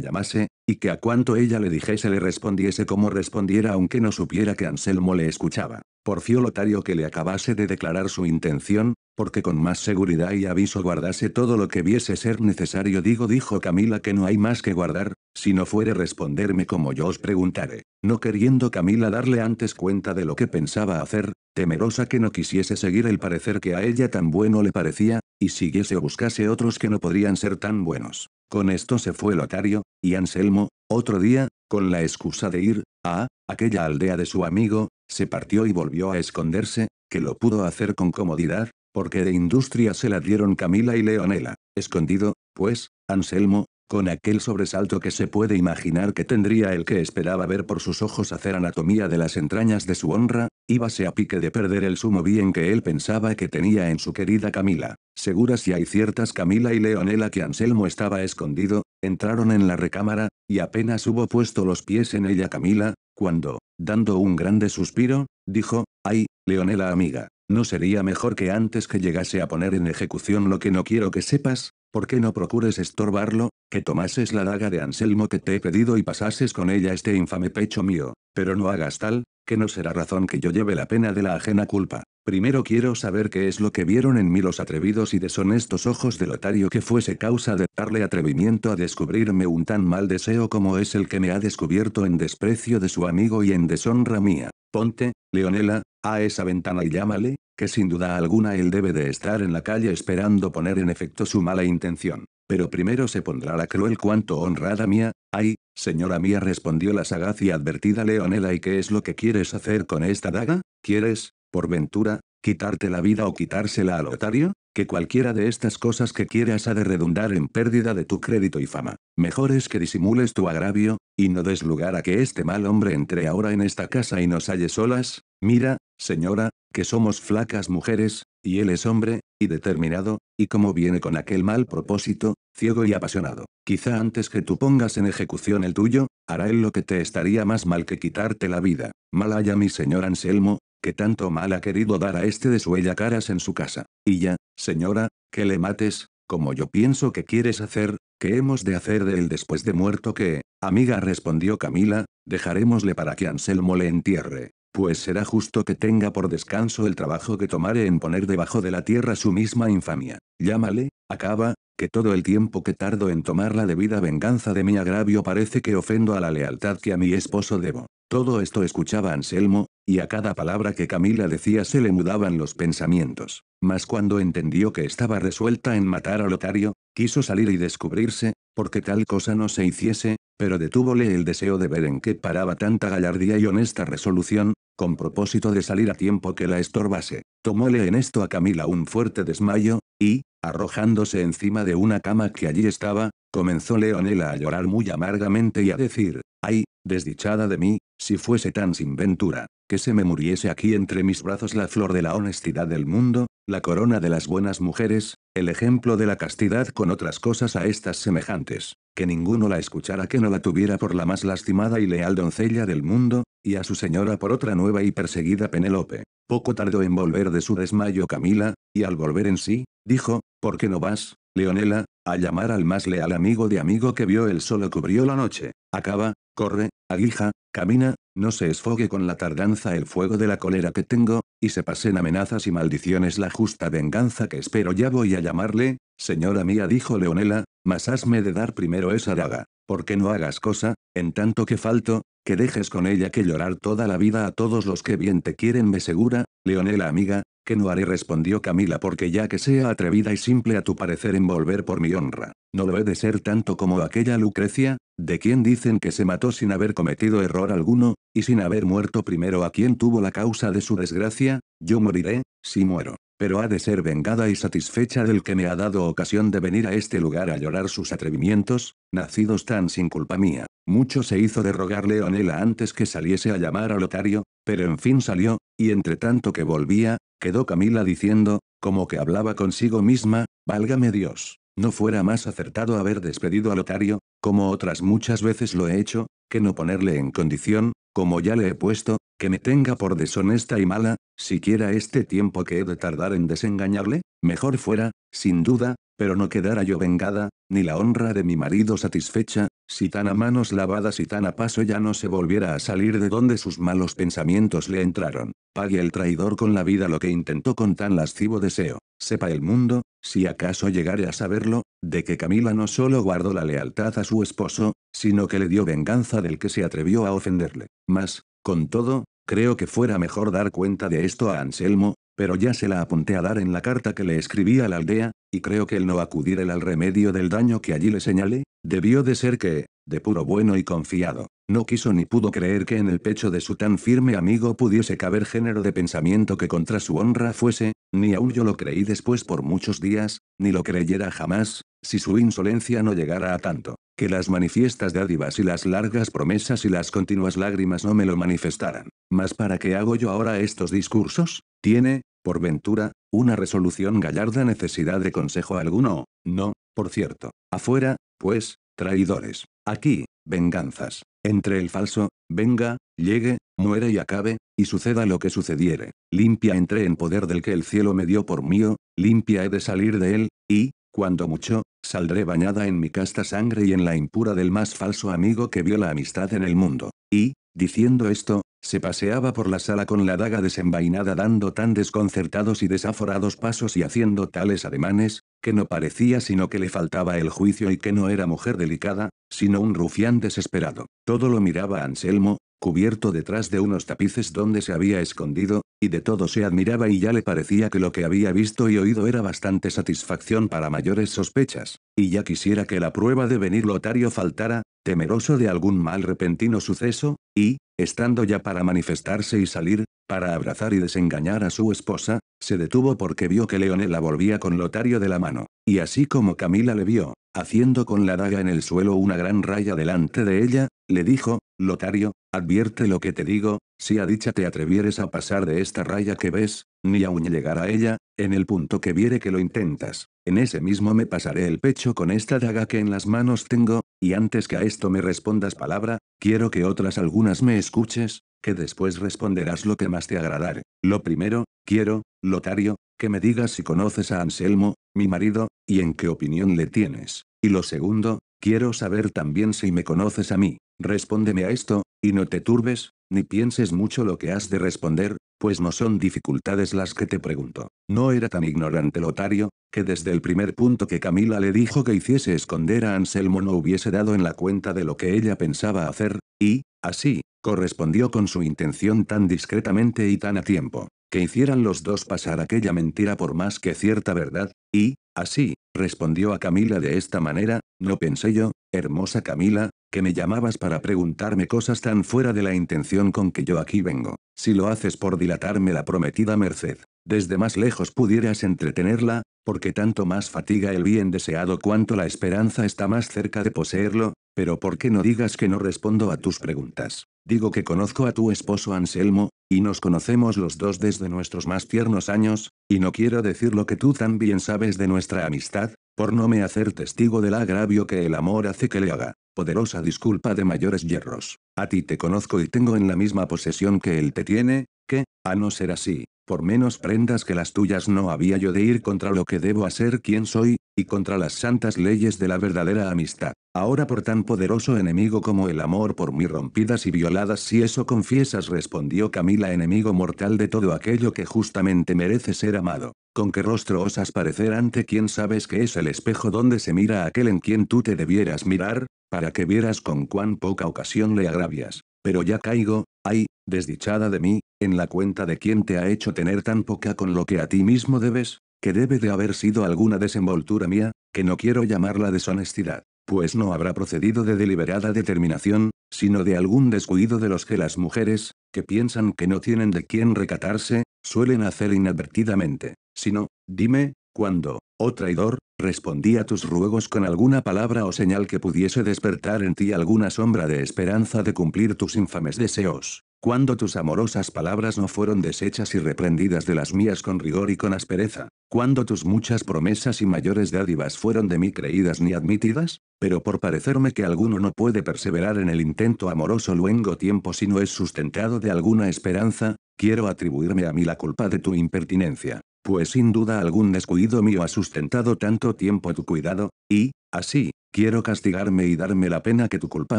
Speaker 1: llamase, y que a cuanto ella le dijese le respondiese como respondiera aunque no supiera que Anselmo le escuchaba. Porfió Lotario que le acabase de declarar su intención, porque con más seguridad y aviso guardase todo lo que viese ser necesario. Dijo Camila que no hay más que guardar, si no fuere responderme como yo os preguntare. No queriendo Camila darle antes cuenta de lo que pensaba hacer, temerosa que no quisiese seguir el parecer que a ella tan bueno le parecía, y siguiese o buscase otros que no podrían ser tan buenos. Con esto se fue Lotario, y Anselmo, otro día, con la excusa de ir a aquella aldea de su amigo, se partió y volvió a esconderse, que lo pudo hacer con comodidad, porque de industria se la dieron Camila y Leonela. Escondido, pues, Anselmo, con aquel sobresalto que se puede imaginar que tendría el que esperaba ver por sus ojos hacer anatomía de las entrañas de su honra, íbase a pique de perder el sumo bien que él pensaba que tenía en su querida Camila. Seguras y hay ciertas Camila y Leonela que Anselmo estaba escondido, entraron en la recámara, y apenas hubo puesto los pies en ella Camila, cuando, dando un grande suspiro, dijo, «Ay, Leonela amiga, ¿no sería mejor que antes que llegase a poner en ejecución lo que no quiero que sepas, por qué no procures estorbarlo, que tomases la daga de Anselmo que te he pedido y pasases con ella este infame pecho mío, pero no hagas tal, que no será razón que yo lleve la pena de la ajena culpa? Primero quiero saber qué es lo que vieron en mí los atrevidos y deshonestos ojos de Lotario que fuese causa de darle atrevimiento a descubrirme un tan mal deseo como es el que me ha descubierto en desprecio de su amigo y en deshonra mía. Ponte, Leonela, a esa ventana y llámale, que sin duda alguna él debe de estar en la calle esperando poner en efecto su mala intención. Pero primero se pondrá la cruel cuanto honrada mía». «Ay, señora mía», respondió la sagaz y advertida Leonela, «¿y qué es lo que quieres hacer con esta daga? ¿Quieres, por ventura, quitarte la vida o quitársela a Lotario? Que cualquiera de estas cosas que quieras ha de redundar en pérdida de tu crédito y fama. Mejor es que disimules tu agravio, y no des lugar a que este mal hombre entre ahora en esta casa y nos halle solas. Mira, señora, que somos flacas mujeres, y él es hombre, y determinado, y como viene con aquel mal propósito, ciego y apasionado, quizá antes que tú pongas en ejecución el tuyo, hará él lo que te estaría más mal que quitarte la vida. Mal haya mi señor Anselmo, que tanto mal ha querido dar a este desuellacaras en su casa. Y ya, señora, que le mates, como yo pienso que quieres hacer, ¿qué hemos de hacer de él después de muerto? Que, amiga, respondió Camila, dejarémosle para que Anselmo le entierre. Pues será justo que tenga por descanso el trabajo que tomare en poner debajo de la tierra su misma infamia. Llámale, acaba, que todo el tiempo que tardo en tomar la debida venganza de mi agravio parece que ofendo a la lealtad que a mi esposo debo. Todo esto escuchaba Anselmo, y a cada palabra que Camila decía se le mudaban los pensamientos. Mas cuando entendió que estaba resuelta en matar a Lotario, quiso salir y descubrirse, porque tal cosa no se hiciese, pero detúvole el deseo de ver en qué paraba tanta gallardía y honesta resolución, con propósito de salir a tiempo que la estorbase. Tomóle en esto a Camila un fuerte desmayo, y, arrojándose encima de una cama que allí estaba, comenzó Leonela a llorar muy amargamente y a decir, «Ay, desdichada de mí, si fuese tan sin ventura, que se me muriese aquí entre mis brazos la flor de la honestidad del mundo, la corona de las buenas mujeres, el ejemplo de la castidad con otras cosas a estas semejantes, que ninguno la escuchara que no la tuviera por la más lastimada y leal doncella del mundo, y a su señora por otra nueva y perseguida Penélope». Poco tardó en volver de su desmayo Camila, y al volver en sí, dijo, «¿Por qué no vas, Leonela, a llamar al más leal amigo de amigo que vio el sol o cubrió la noche? Acaba, corre, aguija, camina, no se esfogue con la tardanza el fuego de la cólera que tengo, y se pasen amenazas y maldiciones la justa venganza que espero. Ya voy a llamarle, señora mía», dijo Leonela, «mas hasme de dar primero esa daga, porque no hagas cosa, en tanto que falto, que dejes con ella que llorar toda la vida a todos los que bien te quieren». «Me segura, Leonela amiga, que no haré», respondió Camila, «porque ya que sea atrevida y simple a tu parecer en volver por mi honra, no lo he de ser tanto como aquella Lucrecia, de quien dicen que se mató sin haber cometido error alguno, y sin haber muerto primero a quien tuvo la causa de su desgracia. Yo moriré, si muero, pero ha de ser vengada y satisfecha del que me ha dado ocasión de venir a este lugar a llorar sus atrevimientos, nacidos tan sin culpa mía». Mucho se hizo de rogar Leonela antes que saliese a llamar a Lotario, pero en fin salió, y entre tanto que volvía, quedó Camila diciendo, como que hablaba consigo misma, «Válgame Dios, no fuera más acertado haber despedido a Lotario, como otras muchas veces lo he hecho, que no ponerle en condición, como ya le he puesto, que me tenga por deshonesta y mala, siquiera este tiempo que he de tardar en desengañarle. Mejor fuera, sin duda, pero no quedara yo vengada, ni la honra de mi marido satisfecha, si tan a manos lavadas y tan a paso ya no se volviera a salir de donde sus malos pensamientos le entraron. Pague el traidor con la vida lo que intentó con tan lascivo deseo. Sepa el mundo, si acaso llegare a saberlo, de que Camila no solo guardó la lealtad a su esposo, sino que le dio venganza del que se atrevió a ofenderle. Mas, con todo, creo que fuera mejor dar cuenta de esto a Anselmo, pero ya se la apunté a dar en la carta que le escribí a la aldea, y creo que el no acudir él al remedio del daño que allí le señalé, debió de ser que, de puro bueno y confiado, no quiso ni pudo creer que en el pecho de su tan firme amigo pudiese caber género de pensamiento que contra su honra fuese, ni aun yo lo creí después por muchos días, ni lo creyera jamás, si su insolencia no llegara a tanto, que las manifiestas dádivas y las largas promesas y las continuas lágrimas no me lo manifestaran. ¿Mas para qué hago yo ahora estos discursos? ¿Tiene, por ventura, una resolución gallarda necesidad de consejo alguno? No, por cierto. Afuera, pues, traidores. Aquí, venganzas. Entre el falso, venga, llegue, muere y acabe, y suceda lo que sucediere. Limpia entré en poder del que el cielo me dio por mío, limpia he de salir de él, y, cuando mucho, saldré bañada en mi casta sangre y en la impura del más falso amigo que vio la amistad en el mundo. Y, diciendo esto, se paseaba por la sala con la daga desenvainada dando tan desconcertados y desaforados pasos y haciendo tales ademanes, que no parecía sino que le faltaba el juicio y que no era mujer delicada, sino un rufián desesperado. Todo lo miraba Anselmo, cubierto detrás de unos tapices donde se había escondido, y de todo se admiraba y ya le parecía que lo que había visto y oído era bastante satisfacción para mayores sospechas, y ya quisiera que la prueba de venir Lotario faltara, temeroso de algún mal repentino suceso, y, estando ya para manifestarse y salir, para abrazar y desengañar a su esposa, se detuvo porque vio que Leonela volvía con Lotario de la mano, y así como Camila le vio, haciendo con la daga en el suelo una gran raya delante de ella, le dijo: Lotario, advierte lo que te digo, si a dicha te atrevieres a pasar de esta raya que ves, ni aun llegar a ella, en el punto que viere que lo intentas, en ese mismo me pasaré el pecho con esta daga que en las manos tengo, y antes que a esto me respondas palabra, quiero que otras algunas me escuches, que después responderás lo que más te agradare. Lo primero, quiero, Lotario, que me digas si conoces a Anselmo, mi marido, y en qué opinión le tienes. Y lo segundo, quiero saber también si me conoces a mí. Respóndeme a esto, y no te turbes, ni pienses mucho lo que has de responder, pues no son dificultades las que te pregunto. No era tan ignorante Lotario, que desde el primer punto que Camila le dijo que hiciese esconder a Anselmo no hubiese dado en la cuenta de lo que ella pensaba hacer, y, así, correspondió con su intención tan discretamente y tan a tiempo, que hicieran los dos pasar aquella mentira por más que cierta verdad, y, así, respondió a Camila de esta manera: no pensé yo, hermosa Camila, que me llamabas para preguntarme cosas tan fuera de la intención con que yo aquí vengo. Si lo haces por dilatarme la prometida merced, desde más lejos pudieras entretenerla, porque tanto más fatiga el bien deseado cuanto la esperanza está más cerca de poseerlo, pero ¿por qué no digas que no respondo a tus preguntas? Digo que conozco a tu esposo Anselmo, y nos conocemos los dos desde nuestros más tiernos años, y no quiero decir lo que tú tan bien sabes de nuestra amistad, por no me hacer testigo del agravio que el amor hace que le haga. Poderosa disculpa de mayores hierros. A ti te conozco y tengo en la misma posesión que él te tiene, que, a no ser así, por menos prendas que las tuyas no había yo de ir contra lo que debo a ser quien soy, y contra las santas leyes de la verdadera amistad. Ahora por tan poderoso enemigo como el amor por mí rompidas y violadas si eso confiesas, respondió Camila, enemigo mortal de todo aquello que justamente merece ser amado. ¿Con qué rostro osas parecer ante quien sabes que es el espejo donde se mira aquel en quien tú te debieras mirar, para que vieras con cuán poca ocasión le agravias? Pero ya caigo, ay, desdichada de mí, en la cuenta de quien te ha hecho tener tan poca con lo que a ti mismo debes, que debe de haber sido alguna desenvoltura mía, que no quiero llamarla deshonestidad, pues no habrá procedido de deliberada determinación, sino de algún descuido de los que las mujeres, que piensan que no tienen de quién recatarse, suelen hacer inadvertidamente. Sino, dime, ¿cuándo, oh traidor, respondí a tus ruegos con alguna palabra o señal que pudiese despertar en ti alguna sombra de esperanza de cumplir tus infames deseos? Cuando tus amorosas palabras no fueron deshechas y reprendidas de las mías con rigor y con aspereza, cuando tus muchas promesas y mayores dádivas fueron de mí creídas ni admitidas, pero por parecerme que alguno no puede perseverar en el intento amoroso luengo tiempo si no es sustentado de alguna esperanza, quiero atribuirme a mí la culpa de tu impertinencia, pues sin duda algún descuido mío ha sustentado tanto tiempo tu cuidado, y, así, quiero castigarme y darme la pena que tu culpa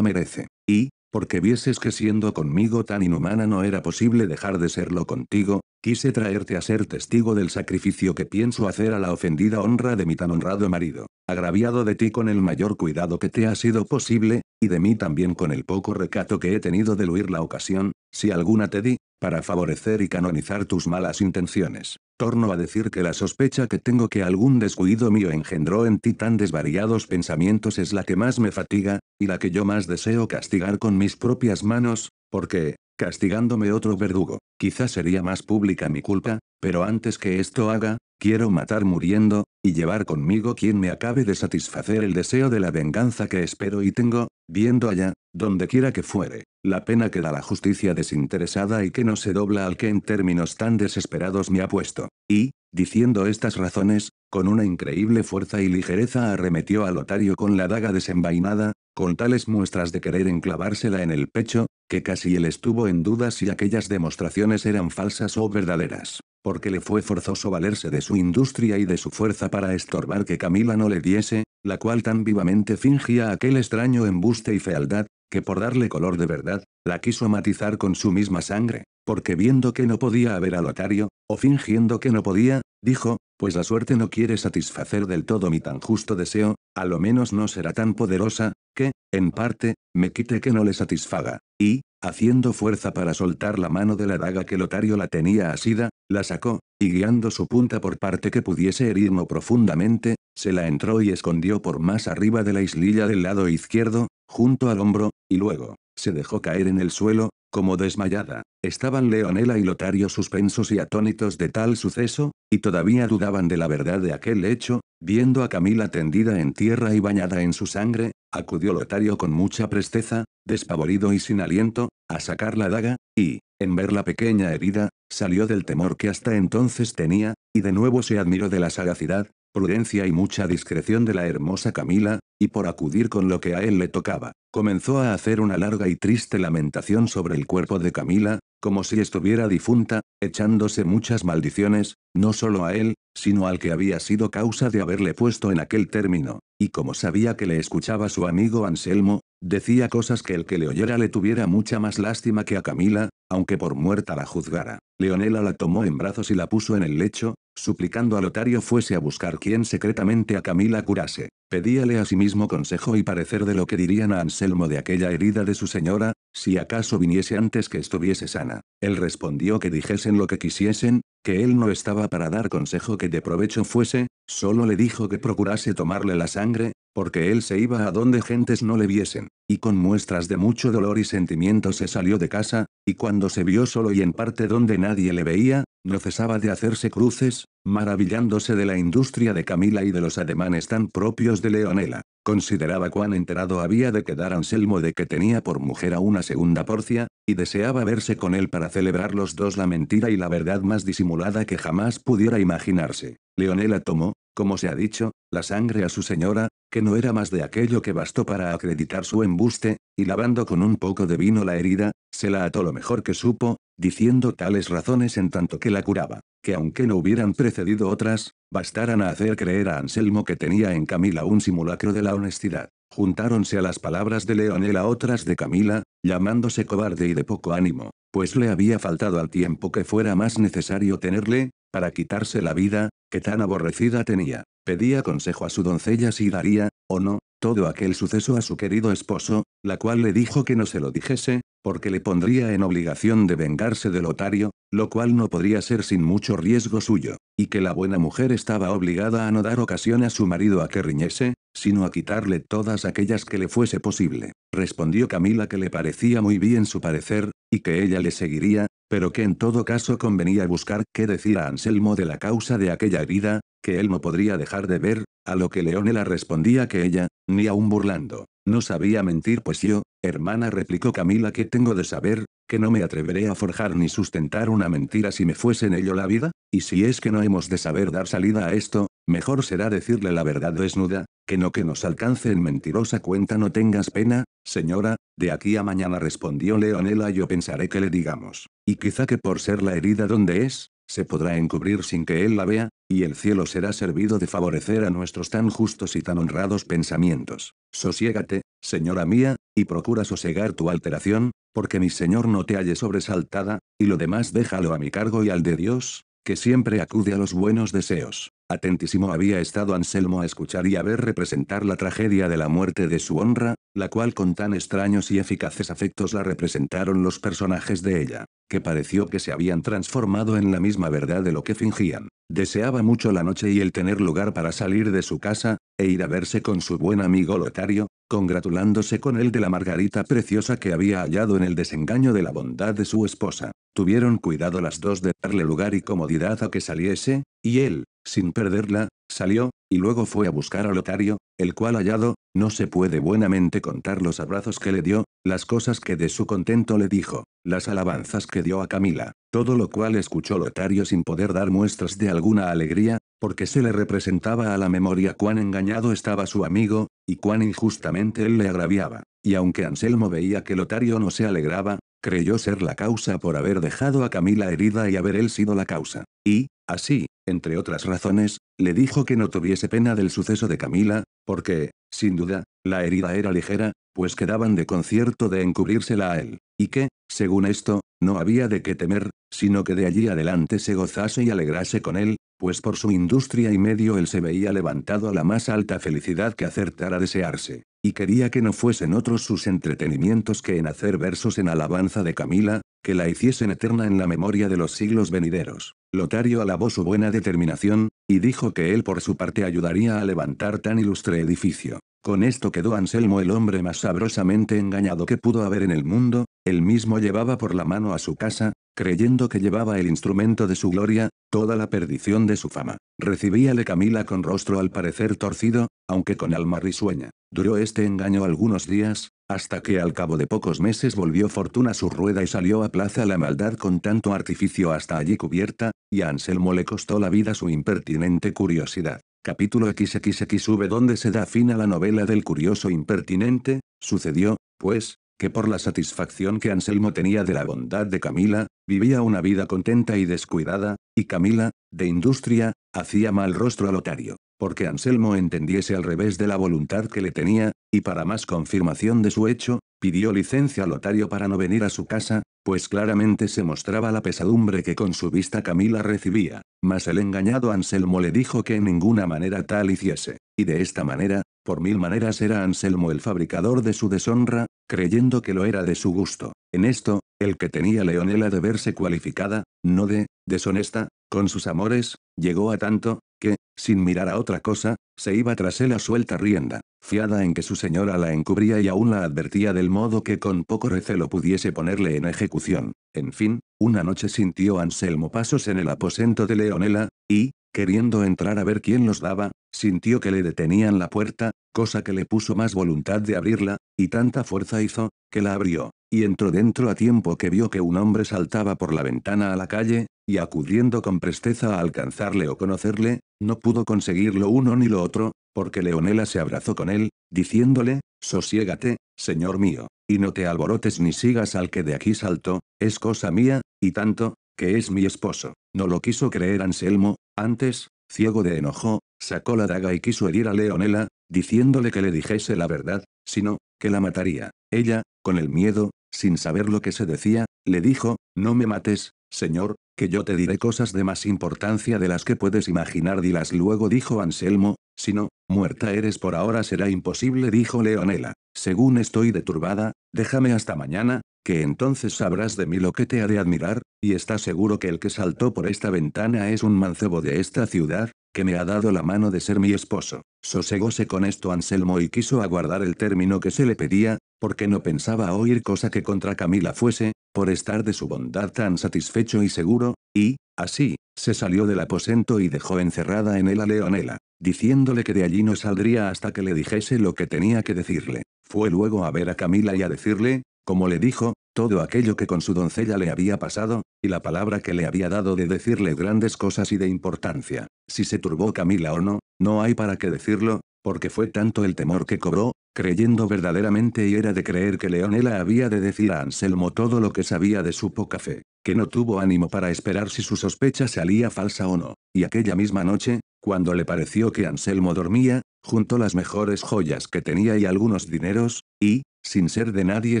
Speaker 1: merece, y, porque vieses que siendo conmigo tan inhumana no era posible dejar de serlo contigo, quise traerte a ser testigo del sacrificio que pienso hacer a la ofendida honra de mi tan honrado marido, agraviado de ti con el mayor cuidado que te ha sido posible, y de mí también con el poco recato que he tenido de huir la ocasión, si alguna te di, para favorecer y canonizar tus malas intenciones. Torno a decir que la sospecha que tengo que algún descuido mío engendró en ti tan desvariados pensamientos es la que más me fatiga, y la que yo más deseo castigar con mis propias manos, porque, castigándome otro verdugo, quizás sería más pública mi culpa, pero antes que esto haga, quiero matar muriendo, y llevar conmigo quien me acabe de satisfacer el deseo de la venganza que espero y tengo, viendo allá, donde quiera que fuere, la pena que da la justicia desinteresada y que no se dobla al que en términos tan desesperados me ha puesto. Y, diciendo estas razones, con una increíble fuerza y ligereza arremetió a Lotario con la daga desenvainada, con tales muestras de querer enclavársela en el pecho, que casi él estuvo en duda si aquellas demostraciones eran falsas o verdaderas, porque le fue forzoso valerse de su industria y de su fuerza para estorbar que Camila no le diese, la cual tan vivamente fingía aquel extraño embuste y fealdad, que por darle color de verdad, la quiso matizar con su misma sangre, porque viendo que no podía haber a Lotario, o fingiendo que no podía, dijo, pues la suerte no quiere satisfacer del todo mi tan justo deseo, a lo menos no será tan poderosa, que, en parte, me quite que no le satisfaga, y, haciendo fuerza para soltar la mano de la daga que Lotario la tenía asida, la sacó, y guiando su punta por parte que pudiese herirlo profundamente, se la entró y escondió por más arriba de la islilla del lado izquierdo, junto al hombro, y luego, se dejó caer en el suelo, como desmayada. Estaban Leonela y Lotario suspensos y atónitos de tal suceso, y todavía dudaban de la verdad de aquel hecho, viendo a Camila tendida en tierra y bañada en su sangre, acudió Lotario con mucha presteza, despavorido y sin aliento, a sacar la daga, y, en ver la pequeña herida, salió del temor que hasta entonces tenía, y de nuevo se admiró de la sagacidad, prudencia y mucha discreción de la hermosa Camila, y por acudir con lo que a él le tocaba, comenzó a hacer una larga y triste lamentación sobre el cuerpo de Camila, como si estuviera difunta, echándose muchas maldiciones, no solo a él, sino al que había sido causa de haberle puesto en aquel término, y como sabía que le escuchaba su amigo Anselmo, decía cosas que el que le oyera le tuviera mucha más lástima que a Camila, aunque por muerta la juzgara. Leonela la tomó en brazos y la puso en el lecho, suplicando a Lotario fuese a buscar quien secretamente a Camila curase. Pedíale asimismo consejo y parecer de lo que dirían a Anselmo de aquella herida de su señora, si acaso viniese antes que estuviese sana. Él respondió que dijesen lo que quisiesen, que él no estaba para dar consejo que de provecho fuese, solo le dijo que procurase tomarle la sangre, porque él se iba a donde gentes no le viesen, y con muestras de mucho dolor y sentimiento se salió de casa, y cuando se vio solo y en parte donde nadie le veía, no cesaba de hacerse cruces, maravillándose de la industria de Camila y de los ademanes tan propios de Leonela. Consideraba cuán enterado había de quedar Anselmo de que tenía por mujer a una segunda Porcia, y deseaba verse con él para celebrar los dos la mentira y la verdad más disimulada que jamás pudiera imaginarse. Leonela tomó, como se ha dicho, la sangre a su señora, que no era más de aquello que bastó para acreditar su embuste, y lavando con un poco de vino la herida, se la ató lo mejor que supo, diciendo tales razones en tanto que la curaba, que aunque no hubieran precedido otras, bastaran a hacer creer a Anselmo que tenía en Camila un simulacro de la honestidad. Juntáronse a las palabras de Leonela otras de Camila, llamándose cobarde y de poco ánimo, pues le había faltado al tiempo que fuera más necesario tenerle, para quitarse la vida, que tan aborrecida tenía. Pedía consejo a su doncella si daría, o no, todo aquel suceso a su querido esposo, la cual le dijo que no se lo dijese, porque le pondría en obligación de vengarse de Lotario, lo cual no podría ser sin mucho riesgo suyo, y que la buena mujer estaba obligada a no dar ocasión a su marido a que riñese, sino a quitarle todas aquellas que le fuese posible. Respondió Camila que le parecía muy bien su parecer, y que ella le seguiría, pero que en todo caso convenía buscar qué decir a Anselmo de la causa de aquella herida, que él no podría dejar de ver, a lo que Leonela respondía que ella, ni aun burlando, no sabía mentir. Pues yo, hermana, replicó Camila, ¿qué tengo de saber? Que no me atreveré a forjar ni sustentar una mentira si me fuese en ello la vida, y si es que no hemos de saber dar salida a esto, mejor será decirle la verdad desnuda, que no que nos alcance en mentirosa cuenta. No tengas pena, señora, de aquí a mañana, respondió Leonela, yo pensaré que le digamos, y quizá que por ser la herida donde es, se podrá encubrir sin que él la vea, y el cielo será servido de favorecer a nuestros tan justos y tan honrados pensamientos. Sosiégate, señora mía, y procura sosegar tu alteración, porque mi señor no te halle sobresaltada, y lo demás déjalo a mi cargo y al de Dios, que siempre acude a los buenos deseos. Atentísimo había estado Anselmo a escuchar y a ver representar la tragedia de la muerte de su honra, la cual con tan extraños y eficaces afectos la representaron los personajes de ella, que pareció que se habían transformado en la misma verdad de lo que fingían. Deseaba mucho la noche y el tener lugar para salir de su casa, e ir a verse con su buen amigo Lotario, congratulándose con él de la margarita preciosa que había hallado en el desengaño de la bondad de su esposa. Tuvieron cuidado las dos de darle lugar y comodidad a que saliese, y él, sin perderla, salió, y luego fue a buscar a Lotario, el cual hallado, no se puede buenamente contar los abrazos que le dio, las cosas que de su contento le dijo, las alabanzas que dio a Camila, todo lo cual escuchó Lotario sin poder dar muestras de alguna alegría, porque se le representaba a la memoria cuán engañado estaba su amigo, y cuán injustamente él le agraviaba, y aunque Anselmo veía que Lotario no se alegraba, creyó ser la causa por haber dejado a Camila herida y haber él sido la causa. Y, así, entre otras razones, le dijo que no tuviese pena del suceso de Camila, porque, sin duda, la herida era ligera, pues quedaban de concierto de encubrírsela a él, y que, según esto, no había de qué temer, sino que de allí adelante se gozase y alegrase con él, pues por su industria y medio él se veía levantado a la más alta felicidad que acertara desearse, y quería que no fuesen otros sus entretenimientos que en hacer versos en alabanza de Camila, que la hiciesen eterna en la memoria de los siglos venideros. Lotario alabó su buena determinación, y dijo que él por su parte ayudaría a levantar tan ilustre edificio. Con esto quedó Anselmo el hombre más sabrosamente engañado que pudo haber en el mundo, él mismo llevaba por la mano a su casa, creyendo que llevaba el instrumento de su gloria, toda la perdición de su fama. Recibíale Camila con rostro al parecer torcido, aunque con alma risueña. Duró este engaño algunos días, hasta que al cabo de pocos meses volvió Fortuna su rueda y salió a plaza la maldad con tanto artificio hasta allí cubierta, y a Anselmo le costó la vida su impertinente curiosidad. Capítulo XXXV donde se da fin a la novela del curioso impertinente, sucedió, pues, que por la satisfacción que Anselmo tenía de la bondad de Camila, vivía una vida contenta y descuidada, y Camila, de industria, hacía mal rostro a Lotario, porque Anselmo entendiese al revés de la voluntad que le tenía, y para más confirmación de su hecho, pidió licencia a Lotario para no venir a su casa, pues claramente se mostraba la pesadumbre que con su vista Camila recibía, mas el engañado Anselmo le dijo que en ninguna manera tal hiciese, y de esta manera, por mil maneras era Anselmo el fabricador de su deshonra, creyendo que lo era de su gusto. En esto, el que tenía Leonela de verse cualificada, no de deshonesta, con sus amores, llegó a tanto, que, sin mirar a otra cosa, se iba tras él a suelta rienda, fiada en que su señora la encubría y aún la advertía del modo que con poco recelo pudiese ponerle en ejecución. En fin, una noche sintió Anselmo pasos en el aposento de Leonela, y, queriendo entrar a ver quién los daba, sintió que le detenían la puerta, cosa que le puso más voluntad de abrirla, y tanta fuerza hizo, que la abrió, y entró dentro a tiempo que vio que un hombre saltaba por la ventana a la calle, y acudiendo con presteza a alcanzarle o conocerle, no pudo conseguir lo uno ni lo otro, porque Leonela se abrazó con él, diciéndole, sosiégate, señor mío, y no te alborotes ni sigas al que de aquí saltó, es cosa mía, y tanto, que es mi esposo. No lo quiso creer Anselmo, antes, ciego de enojo, sacó la daga y quiso herir a Leonela, diciéndole que le dijese la verdad, sino, que la mataría. Ella, con el miedo, sin saber lo que se decía, le dijo, no me mates, señor, que yo te diré cosas de más importancia de las que puedes imaginar. Dilas luego, dijo Anselmo, si no, muerta eres por ahora. Será imposible, dijo Leonela. Según estoy de turbada, déjame hasta mañana, que entonces sabrás de mí lo que te ha de admirar, y estás seguro que el que saltó por esta ventana es un mancebo de esta ciudad, que me ha dado la mano de ser mi esposo. Sosegóse con esto Anselmo y quiso aguardar el término que se le pedía, porque no pensaba oír cosa que contra Camila fuese, por estar de su bondad tan satisfecho y seguro, y, así, se salió del aposento y dejó encerrada en él a Leonela, diciéndole que de allí no saldría hasta que le dijese lo que tenía que decirle. Fue luego a ver a Camila y a decirle, como le dijo, todo aquello que con su doncella le había pasado, y la palabra que le había dado de decirle grandes cosas y de importancia. Si se turbó Camila o no, no hay para qué decirlo, porque fue tanto el temor que cobró, creyendo verdaderamente y era de creer que Leonela había de decir a Anselmo todo lo que sabía de su poca fe, que no tuvo ánimo para esperar si su sospecha salía falsa o no, y aquella misma noche, cuando le pareció que Anselmo dormía, juntó las mejores joyas que tenía y algunos dineros, y, sin ser de nadie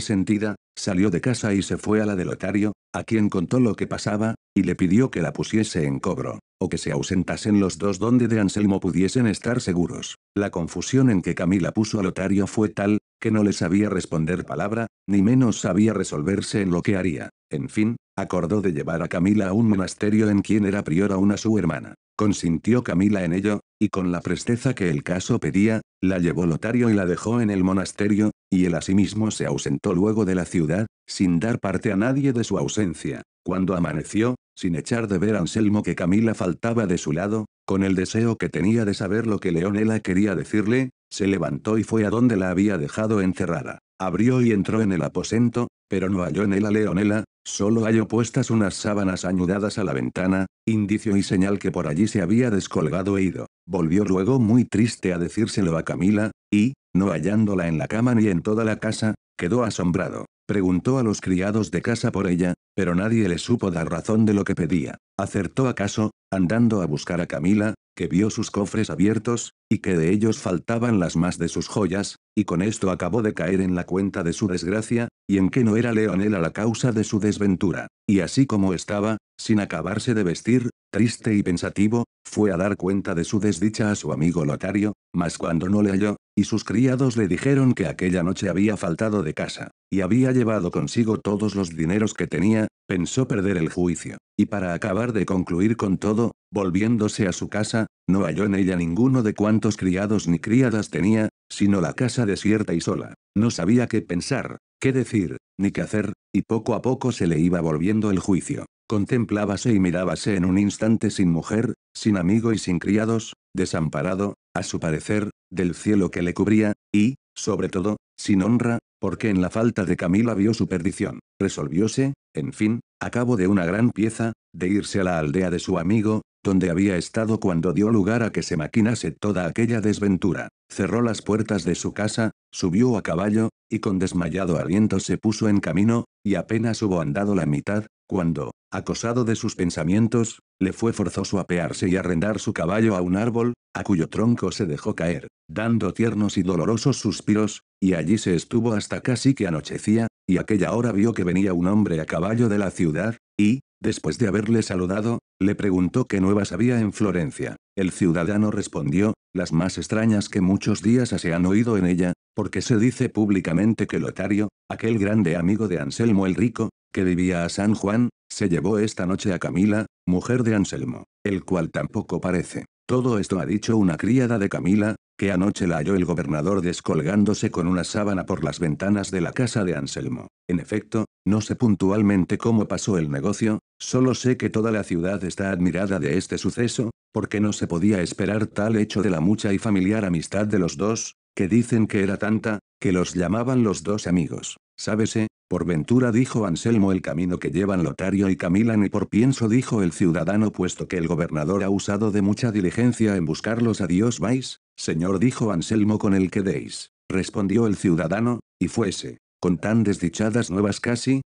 Speaker 1: sentida, salió de casa y se fue a la del Lotario, a quien contó lo que pasaba, y le pidió que la pusiese en cobro, o que se ausentasen los dos donde de Anselmo pudiesen estar seguros. La confusión en que Camila puso a Lotario fue tal, que no le sabía responder palabra, ni menos sabía resolverse en lo que haría. En fin, acordó de llevar a Camila a un monasterio en quien era priora una su hermana. Consintió Camila en ello, y con la presteza que el caso pedía, la llevó Lotario y la dejó en el monasterio, y él asimismo se ausentó luego de la ciudad, sin dar parte a nadie de su ausencia. Cuando amaneció, sin echar de ver a Anselmo que Camila faltaba de su lado, con el deseo que tenía de saber lo que Leonela quería decirle, se levantó y fue a donde la había dejado encerrada. Abrió y entró en el aposento, pero no halló en él a Leonela, solo halló puestas unas sábanas añudadas a la ventana, indicio y señal que por allí se había descolgado e ido. Volvió luego muy triste a decírselo a Camila, y, no hallándola en la cama ni en toda la casa, quedó asombrado. Preguntó a los criados de casa por ella, pero nadie le supo dar razón de lo que pedía. Acertó acaso, andando a buscar a Camila, que vio sus cofres abiertos, y que de ellos faltaban las más de sus joyas, y con esto acabó de caer en la cuenta de su desgracia, y en que no era Leonela la causa de su desventura. Y así como estaba, sin acabarse de vestir, triste y pensativo, fue a dar cuenta de su desdicha a su amigo Lotario, mas cuando no le halló, y sus criados le dijeron que aquella noche había faltado de casa, y había llevado consigo todos los dineros que tenía, pensó perder el juicio, y para acabar de concluir con todo, volviéndose a su casa, no halló en ella ninguno de cuantos criados ni criadas tenía, sino la casa desierta y sola. No sabía qué pensar, qué decir, ni qué hacer, y poco a poco se le iba volviendo el juicio. Contemplábase y mirábase en un instante sin mujer, sin amigo y sin criados, desamparado, a su parecer, del cielo que le cubría, y, sobre todo, sin honra, porque en la falta de Camila vio su perdición. Resolvióse, en fin, a cabo de una gran pieza, de irse a la aldea de su amigo, donde había estado cuando dio lugar a que se maquinase toda aquella desventura. Cerró las puertas de su casa, subió a caballo, y con desmayado aliento se puso en camino, y apenas hubo andado la mitad, cuando, acosado de sus pensamientos, le fue forzoso apearse y arrendar su caballo a un árbol, a cuyo tronco se dejó caer, dando tiernos y dolorosos suspiros, y allí se estuvo hasta casi que anochecía, y aquella hora vio que venía un hombre a caballo de la ciudad, y, después de haberle saludado, le preguntó qué nuevas había en Florencia. El ciudadano respondió, las más extrañas que muchos días se han oído en ella, porque se dice públicamente que Lotario, aquel grande amigo de Anselmo el Rico, que vivía a San Juan, se llevó esta noche a Camila, mujer de Anselmo, el cual tampoco parece. Todo esto ha dicho una criada de Camila, que anoche la halló el gobernador descolgándose con una sábana por las ventanas de la casa de Anselmo. En efecto, no sé puntualmente cómo pasó el negocio, solo sé que toda la ciudad está admirada de este suceso, porque no se podía esperar tal hecho de la mucha y familiar amistad de los dos, que dicen que era tanta, que los llamaban los dos amigos. Sábese, por ventura dijo Anselmo el camino que llevan Lotario y Camila ni por pienso dijo el ciudadano puesto que el gobernador ha usado de mucha diligencia en buscarlos a Dios vais, señor dijo Anselmo con el que deis. Respondió el ciudadano, y fuese. Con tan desdichadas nuevas casi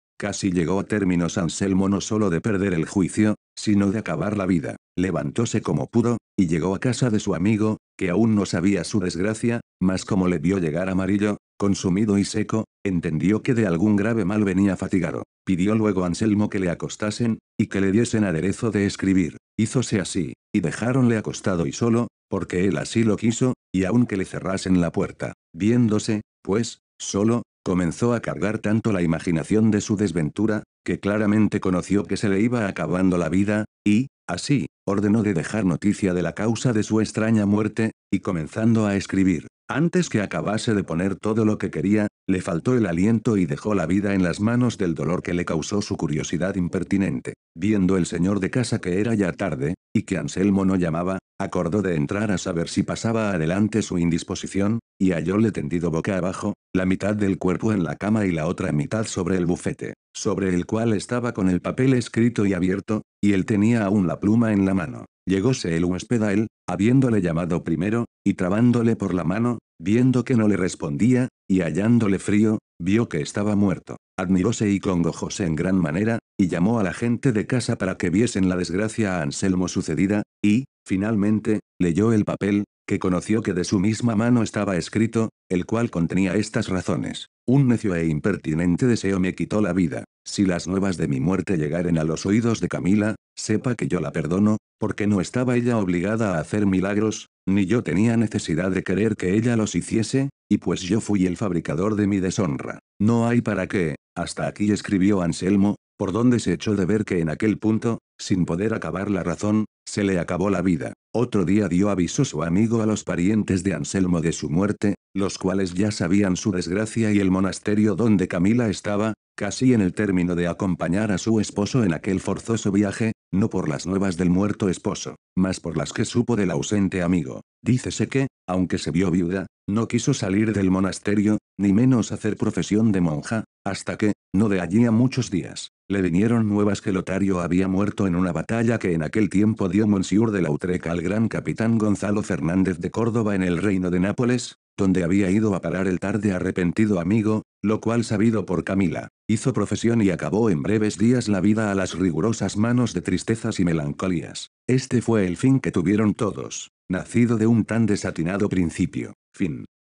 Speaker 1: llegó a términos Anselmo no solo de perder el juicio, sino de acabar la vida. Levantóse como pudo, y llegó a casa de su amigo, que aún no sabía su desgracia, mas como le vio llegar amarillo, consumido y seco, entendió que de algún grave mal venía fatigado. Pidió luego a Anselmo que le acostasen, y que le diesen aderezo de escribir. Hízose así, y dejáronle acostado y solo, porque él así lo quiso, y aun que le cerrasen la puerta. Viéndose, pues, solo, comenzó a cargar tanto la imaginación de su desventura, que claramente conoció que se le iba acabando la vida, y, así, ordenó de dejar noticia de la causa de su extraña muerte, y comenzando a escribir. Antes que acabase de poner todo lo que quería, le faltó el aliento y dejó la vida en las manos del dolor que le causó su curiosidad impertinente. Viendo el señor de casa que era ya tarde, y que Anselmo no llamaba, acordó de entrar a saber si pasaba adelante su indisposición, y hallóle tendido boca abajo, la mitad del cuerpo en la cama y la otra mitad sobre el bufete, sobre el cual estaba con el papel escrito y abierto, y él tenía aún la pluma en la mano. Llegóse el huésped a él, habiéndole llamado primero, y trabándole por la mano, viendo que no le respondía, y hallándole frío, vio que estaba muerto. Admiróse y congojóse en gran manera, y llamó a la gente de casa para que viesen la desgracia a Anselmo sucedida, y, finalmente, leyó el papel, que conoció que de su misma mano estaba escrito, el cual contenía estas razones. Un necio e impertinente deseo me quitó la vida. Si las nuevas de mi muerte llegaren a los oídos de Camila, sepa que yo la perdono, porque no estaba ella obligada a hacer milagros, ni yo tenía necesidad de querer que ella los hiciese, y pues yo fui el fabricador de mi deshonra. No hay para qué, hasta aquí escribió Anselmo, por donde se echó de ver que en aquel punto, sin poder acabar la razón, se le acabó la vida. Otro día dio aviso su amigo a los parientes de Anselmo de su muerte, los cuales ya sabían su desgracia y el monasterio donde Camila estaba, casi en el término de acompañar a su esposo en aquel forzoso viaje, no por las nuevas del muerto esposo, mas por las que supo del ausente amigo. Dícese que, aunque se vio viuda, no quiso salir del monasterio, ni menos hacer profesión de monja, hasta que, no de allí a muchos días, le vinieron nuevas que Lotario había muerto en una batalla que en aquel tiempo dio Monsieur de Lautrec al gran capitán Gonzalo Fernández de Córdoba en el reino de Nápoles, donde había ido a parar el tarde arrepentido amigo, lo cual sabido por Camila, hizo profesión y acabó en breves días la vida a las rigurosas manos de tristezas y melancolías. Este fue el fin que tuvieron todos, nacido de un tan desatinado principio. Fin.